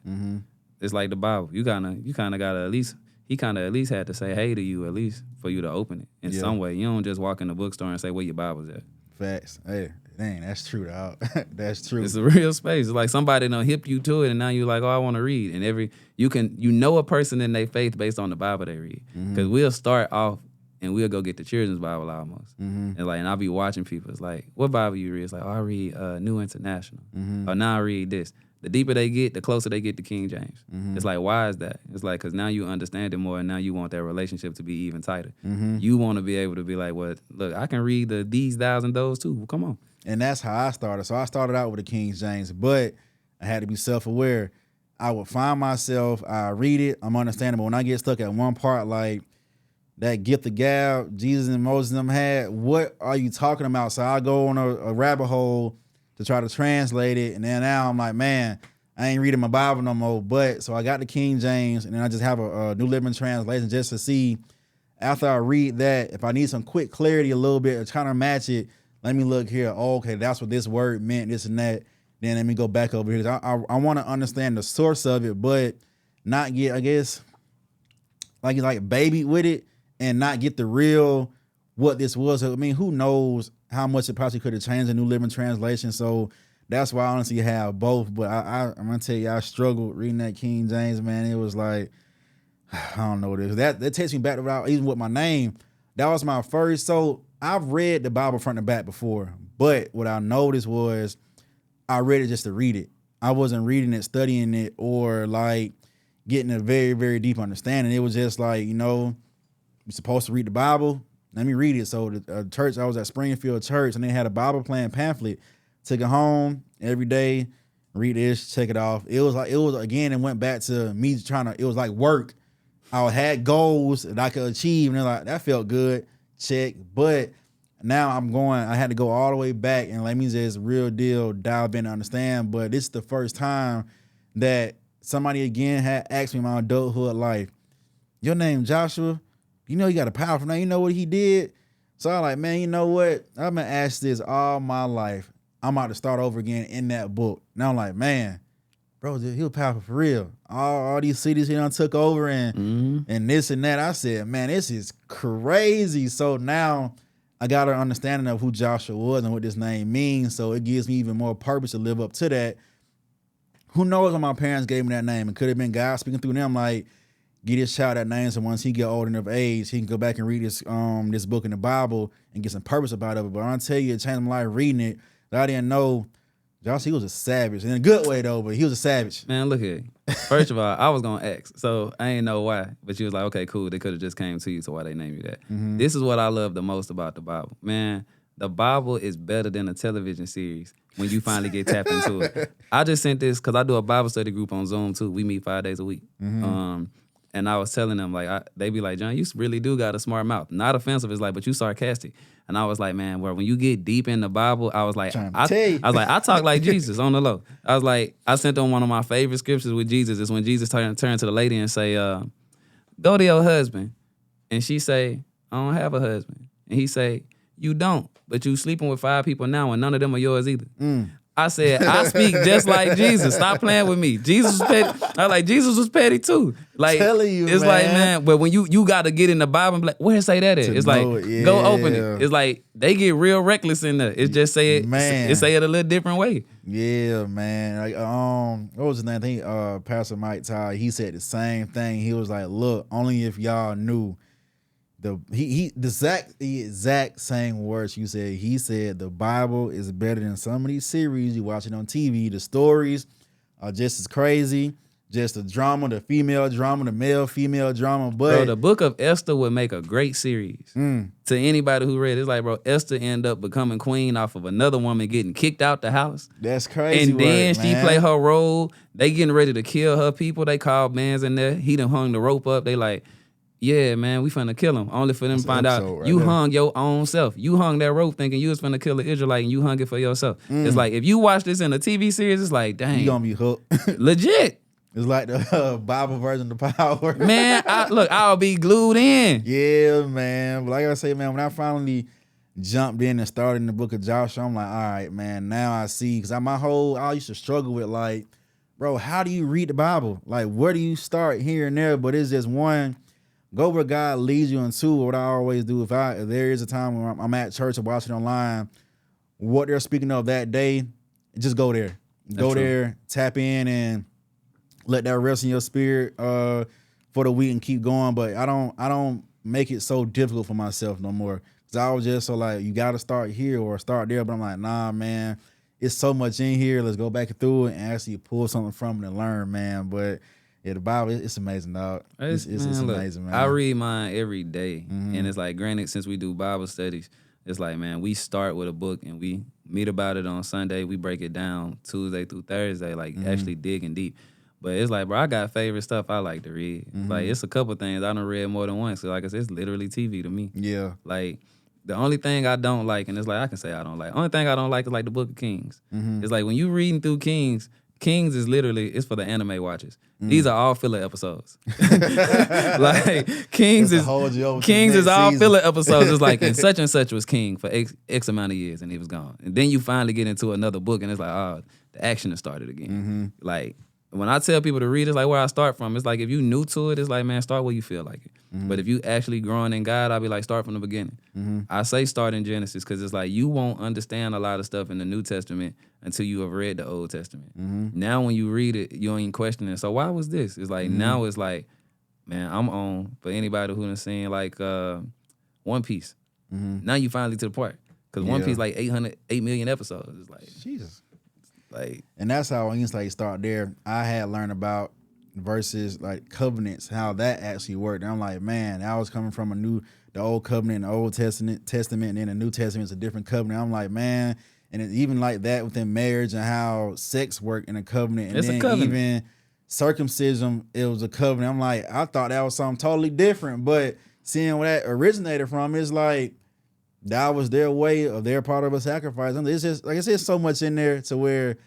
Speaker 2: It's like the Bible. You kind of got to at least, he kind of at least had to say hey to you at least for you to open it in some way. You don't just walk in the bookstore and say where your Bible's at.
Speaker 3: Facts. Hey, dang, that's true, dog. That's true.
Speaker 2: It's a real space. It's like somebody done hip you to it and now you're like, oh, I want to read. And you know a person in their faith based on the Bible they read. Because we'll start off and we'll go get the children's Bible almost. And I'll be watching people. It's like, what Bible you read? It's like, oh, I read New International. Or now I read this. The deeper they get, the closer they get to King James. It's like, why is that? It's like, because now you understand it more and now you want that relationship to be even tighter. You want to be able to be like, well, look, I can read the these, thous, and those too. Well, come on.
Speaker 3: And that's how I started. So I started out with the King James, but I had to be self-aware. I would find myself, I read it, I'm understandable. When I get stuck at one part, like, that gift of gab Jesus and Moses and them had, what are you talking about? So I go on a rabbit hole to try to translate it. And then now I'm like, man, I ain't reading my Bible no more. But so I got the King James and then I just have a New Living Translation just to see after I read that, if I need some quick clarity a little bit or trying to match it, let me look here. Oh, okay, that's what this word meant, this and that. Then let me go back over here. I want to understand the source of it, but not get, I guess, like baby with it. And not get the real what this was. I mean, who knows how much it possibly could have changed a New Living Translation. So that's why I honestly have both. But I'm gonna tell you, I struggled reading that King James, man. It was like, I don't know what it is. That takes me back to even with my name. That was my first. So I've read the Bible front to back before, but what I noticed was I read it just to read it. I wasn't reading it, studying it, or like getting a very, very deep understanding. It was just like, you're supposed to read the Bible. Let me read it. So the church, I was at Springfield Church, and they had a Bible plan pamphlet. Took it home every day, read this, check it off. It was again, and went back to me it was like work. I had goals that I could achieve, and they're like, that felt good, check. But now I had to go all the way back, and let me just real deal dive in to understand. But this is the first time that somebody again had asked me in my adulthood life, your name Joshua? You got a powerful name. You know what he did? So I'm like, man, you know what? I've been asked this all my life. I'm about to start over again in that book. Now I'm like, man, bro, he was powerful for real. All these cities he done took over and this and that. I said, man, this is crazy. So now I got an understanding of who Joshua was and what this name means. So it gives me even more purpose to live up to that. Who knows when my parents gave me that name? It could have been God speaking through them, like, get this child that name, so once he get old enough age, he can go back and read this book in the Bible and get some purpose about it. But I'll tell you, it changed my life reading it. I didn't know Josh, he was a savage. In a good way, though, but he was a savage.
Speaker 2: Man, look here. First of all, I was going to ask. So I ain't know why. But you was like, okay, cool. They could have just came to you, so why they named you that? Mm-hmm. This is what I love the most about the Bible. Man, the Bible is better than a television series when you finally get tapped into it. I just sent this because I do a Bible study group on Zoom, too. We meet 5 days a week. Mm-hmm. And I was telling them, like, they be like, John, you really do got a smart mouth. Not offensive, it's like, but you sarcastic. And I was like, man, when you get deep in the Bible, I was like, I talk like Jesus on the low. I was like, I sent them one of my favorite scriptures with Jesus is when Jesus turned to the lady and say, go to your husband. And she say, I don't have a husband. And he say, you don't, but you sleeping with 5 people now and none of them are yours either. I said, I speak just like Jesus. Stop playing with me. Jesus was petty. I was like, Jesus was petty too. Like,
Speaker 3: telling you,
Speaker 2: it's
Speaker 3: man.
Speaker 2: Like, man, but when you got to get in the Bible and be like, where it say that at? It's like,
Speaker 3: yeah.
Speaker 2: Go open it. It's like, they get real reckless in there. It's just say it,
Speaker 3: man.
Speaker 2: It say it a little different way.
Speaker 3: Yeah, man. Like, what was his name? I think Pastor Mike Ty, he said the same thing. He was like, look, only if y'all knew the exact same words you said. He said the Bible is better than some of these series you watching on TV. The stories are just as crazy. Just the drama, the female drama, the male-female drama. But
Speaker 2: bro, the book of Esther would make a great series. To anybody who read it, it's like, bro, Esther end up becoming queen off of another woman getting kicked out the house.
Speaker 3: That's crazy.
Speaker 2: And then she play her role. They getting ready to kill her people. They called mans in there. He done hung the rope up. They like, yeah, man, we finna kill him. Only for them to find out right you there. Hung your own self. You hung that rope thinking you was finna kill an Israelite and you hung it for yourself. It's like, if you watch this in a TV series, it's like, dang.
Speaker 3: You gonna be hooked.
Speaker 2: Legit.
Speaker 3: It's like the Bible version of the Power.
Speaker 2: Man, I'll be glued in.
Speaker 3: Yeah, man. But like I say, man, when I finally jumped in and started in the book of Joshua, I'm like, all right, man, now I see. Because I used to struggle with, like, bro, how do you read the Bible? Like, where do you start here and there? But it's just one, go where God leads you into. What I always do, if there is a time when I'm at church or watching online, what they're speaking of that day, just go there. Go there, tap in, and let that rest in your spirit for the week and keep going. But I don't make it so difficult for myself no more. Cause I was just so like, you got to start here or start there. But I'm like, nah, man, it's so much in here. Let's go back through it and actually pull something from it and learn, man. But yeah, the Bible, it's amazing, dog. It's amazing, man.
Speaker 2: I read mine every day. And it's like, granted, since we do Bible studies, it's like, man, we start with a book and we meet about it on Sunday. We break it down Tuesday through Thursday, like actually digging deep. But it's like, bro, I got favorite stuff I like to read. Like, it's a couple things I done read more than once. So, like I said, it's literally TV to me. Yeah. Like, the only thing I don't like, and it's like, I can say I don't like, only thing I don't like is like the Book of Kings. It's like, when you reading through Kings is literally, it's for the anime watchers. These are all filler episodes. Like, Kings is all filler episodes. It's like, and such was king for X amount of years, and he was gone. And then you finally get into another book, and it's like, oh, the action has started again. Like, when I tell people to read, it's like where I start from. It's like, if you new to it, it's like, man, start where you feel like it. But if you actually growing in God, I'll be like, start from the beginning. I say start in Genesis because it's like, you won't understand a lot of stuff in the New Testament until you have read the Old Testament. Now when you read it, you ain't questioning, so why was this? It's like, now it's like, man, I'm on, for anybody who done seen like One Piece. Now you finally to the part. Because One Piece like 8 million episodes. It's like, Jesus. Like,
Speaker 3: and that's how I used to like start there. I had learned about versus like covenants, how that actually worked. And I'm like, man, I was coming from the old covenant, the Old Testament, and then the New Testament is a different covenant. I'm like, man, and it, even like that within marriage and how sex worked in a covenant, and
Speaker 2: it's
Speaker 3: then
Speaker 2: a covenant.
Speaker 3: Even circumcision, it was a covenant. I'm like, I thought that was something totally different, but seeing where that originated from, it's like, that was their way of their part of a sacrifice. And it's just, like I said, so much in there to where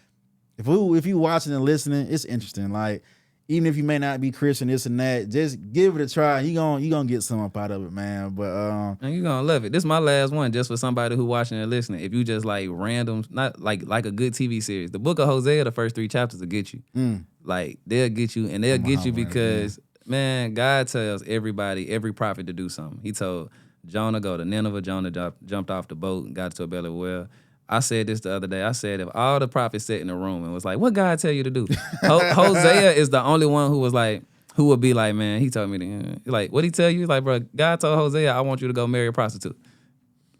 Speaker 3: if you watching and listening, it's interesting. Like, even if you may not be Christian, this and that, just give it a try. You gonna get some up out of it, man. But
Speaker 2: and you're gonna love it. This is my last one, just for somebody who watching and listening. If you just like random, not like a good TV series, the book of Hosea, the first 3 chapters will get you. Like they'll get you, and they'll get you because man, God tells everybody, every prophet to do something. He told Jonah go to Nineveh. Jonah jumped off the boat and got to a belly well. I said this the other day. I said if all the prophets sat in the room and was like, what God tell you to do? Hosea is the only one who was like, who would be like, man, he told me to, like, what'd he tell you? He's like, bro, God told Hosea, I want you to go marry a prostitute.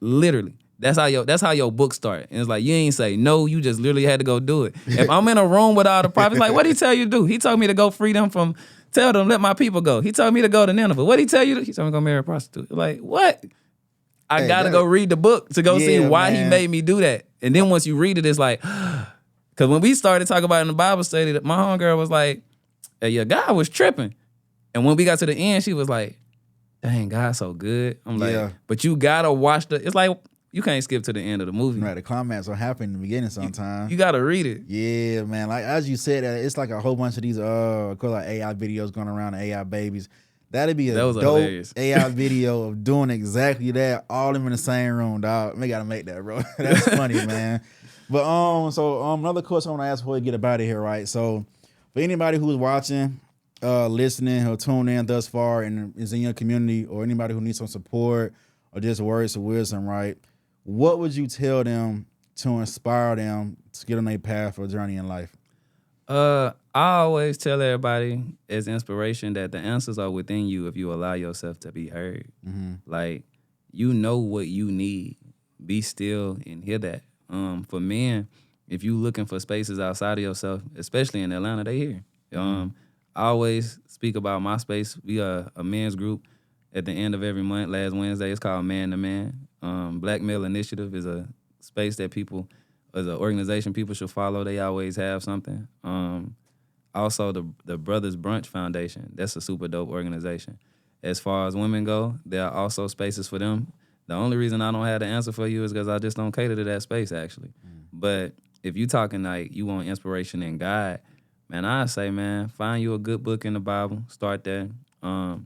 Speaker 2: Literally. That's how your book start. And it's like, you ain't say no, you just literally had to go do it. If I'm in a room with all the prophets, like, what'd he tell you to do? He told me to go free them from, tell them, let my people go. He told me to go to Nineveh. What'd he tell you to? He told me to go marry a prostitute. Like, what? I gotta go read the book to go see why he made me do that. And then once you read it, it's like, because when we started talking about it in the Bible study, my homegirl was like, hey, your God was tripping. And when we got to the end, she was like, dang, God's so good. I'm like, but you gotta watch it's like, you can't skip to the end of the movie.
Speaker 3: Right, the climax will happen in the beginning sometimes.
Speaker 2: You gotta read it.
Speaker 3: Yeah, man. Like as you said, it's like a whole bunch of these of course, like AI videos going around, AI babies. That'd be a dope hilarious. AI video of doing exactly that, all them in the same room, dog. We gotta make that, bro. That's funny, man. But so another question I want to ask before we get up out of here, right? So for anybody who's watching, listening, or tuned in thus far and is in your community, or anybody who needs some support or just words of wisdom, right? What would you tell them to inspire them to get on their path or journey in life?
Speaker 2: I always tell everybody as inspiration that the answers are within you if you allow yourself to be heard. Like, you know what you need. Be still and hear that. For men, if you looking for spaces outside of yourself, especially in Atlanta, they here. I always speak about my space. We are a men's group at the end of every month. Last Wednesday, it's called Man to Man. Black Male Initiative is a space that people, as an organization, people should follow. They always have something. Also, the Brothers Brunch Foundation, that's a super dope organization. As far as women go, there are also spaces for them. The only reason I don't have the answer for you is because I just don't cater to that space, actually. But if you talking like you want inspiration in God, man, I say, man, find you a good book in the Bible, start there, and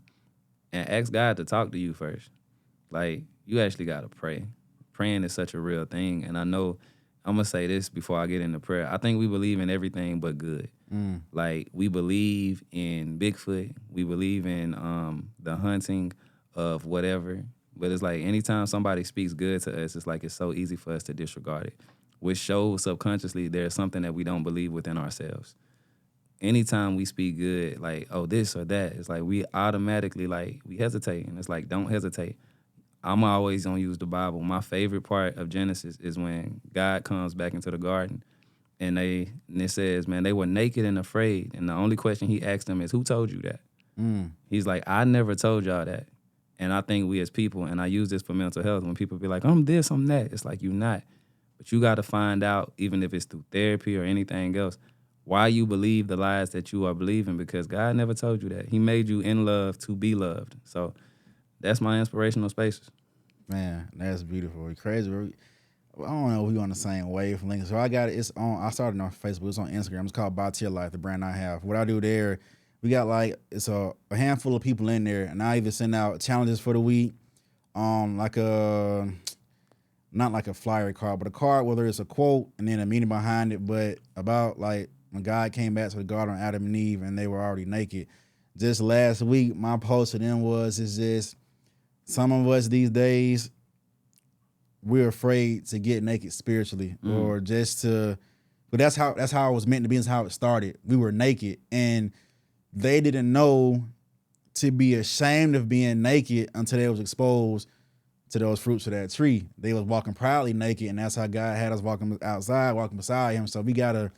Speaker 2: ask God to talk to you first. Like, you actually got to pray. Praying is such a real thing, and I know, I'm going to say this before I get into prayer. I think we believe in everything but good. Like, we believe in Bigfoot. We believe in the hunting of whatever. But it's like anytime somebody speaks good to us, it's like it's so easy for us to disregard it, which shows subconsciously there's something that we don't believe within ourselves. Anytime we speak good, like, oh, this or that, it's like we automatically, like, we hesitate. And it's like, don't hesitate. I'm always going to use the Bible. My favorite part of Genesis is when God comes back into the garden and it says, man, they were naked and afraid. And the only question he asked them is, who told you that? He's like, I never told y'all that. And I think we as people, and I use this for mental health, when people be like, I'm this, I'm that, it's like, you're not. But you got to find out, even if it's through therapy or anything else, why you believe the lies that you are believing, because God never told you that. He made you in love to be loved. So that's my inspirational spaces.
Speaker 3: Man, that's beautiful. Crazy. I don't know if we're on the same wavelength. So I got it. It's on. I started on Facebook. It's on Instagram. It's called By Tier Life, the brand I have. What I do there, we got like it's a handful of people in there, and I even send out challenges for the week. Like a not like a flyer card, but a card whether it's a quote and then a meaning behind it, but about like when God came back to the garden on Adam and Eve and they were already naked. Just last week, my post to them is this: some of us these days, we're afraid to get naked spiritually, or just to, but that's how it was meant to be. That's how it started. We were naked, and they didn't know to be ashamed of being naked until they was exposed to those fruits of that tree. They was walking proudly naked, and that's how God had us walking outside, walking beside him. So we gotta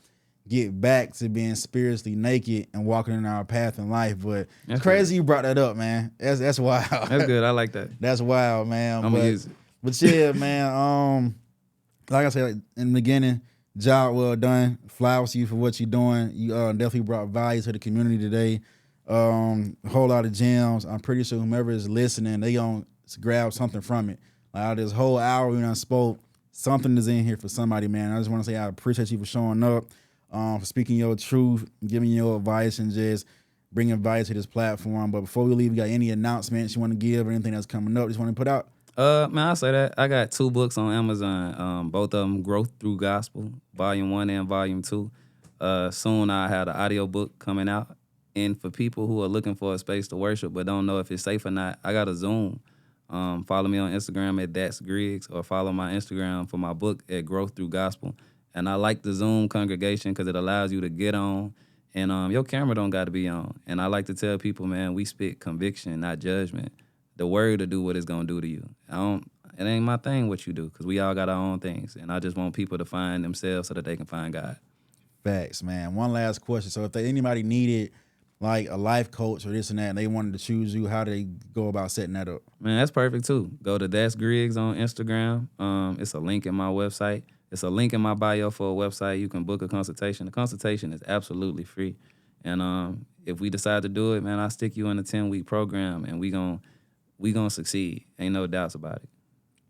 Speaker 3: get back to being spiritually naked and walking in our path in life. But it's crazy you brought that up, man. That's wild.
Speaker 2: That's good. I like that.
Speaker 3: That's wild, man.
Speaker 2: I'm gonna use it.
Speaker 3: But yeah, man. Like I said in the beginning, job well done. Flowers to you for what you're doing. You definitely brought value to the community today. A whole lot of gems. I'm pretty sure whomever is listening, they gonna grab something from it. Like out of this whole hour we done spoke, something is in here for somebody, man. I just want to say I appreciate you for showing up. for speaking your truth, giving your advice, and just bringing value to this platform. But before we leave, you got any announcements you want to give or anything that's coming up? Just want to put out?
Speaker 2: Man, I'll say that. I got 2 books on Amazon. Both of them, Growth Through Gospel, Volume 1 and Volume 2. Soon I have an audio book coming out. And for people who are looking for a space to worship but don't know if it's safe or not, I got a Zoom. Follow me on Instagram at That's Griggs, or follow my Instagram for my book at Growth Through Gospel. And I like the Zoom congregation because it allows you to get on, and your camera don't got to be on. And I like to tell people, man, we spit conviction, not judgment. The word to do what it's gonna do to you. It ain't my thing what you do, because we all got our own things, and I just want people to find themselves so that they can find God.
Speaker 3: Facts, man. One last question. So if anybody needed like a life coach or this and that, and they wanted to choose you, how do they go about setting that up?
Speaker 2: Man, that's perfect too. Go to That's Griggs on Instagram. It's a link in my website. It's a link in my bio for a website. You can book a consultation. The consultation is absolutely free. And if we decide to do it, man, I'll stick you in a 10-week program, and we gonna succeed. Ain't no doubts about it.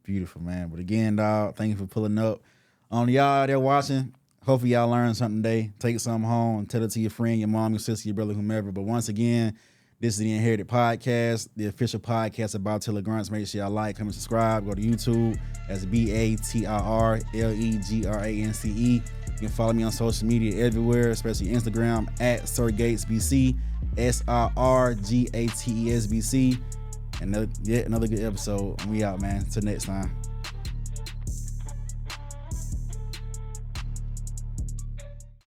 Speaker 3: Beautiful, man. But again, dog, thank you for pulling up. Y'all out there watching, hopefully y'all learned something today. Take something home and tell it to your friend, your mom, your sister, your brother, whomever. But once again, this is the Inherited Podcast, the official podcast about Tiller Grunts. Make sure y'all like, comment, subscribe. Go to YouTube. That's BATRRLEGRANCE. You can follow me on social media everywhere, especially Instagram at SirGatesBC, SirGatesBC. And yet another good episode. We out, man. Till next time.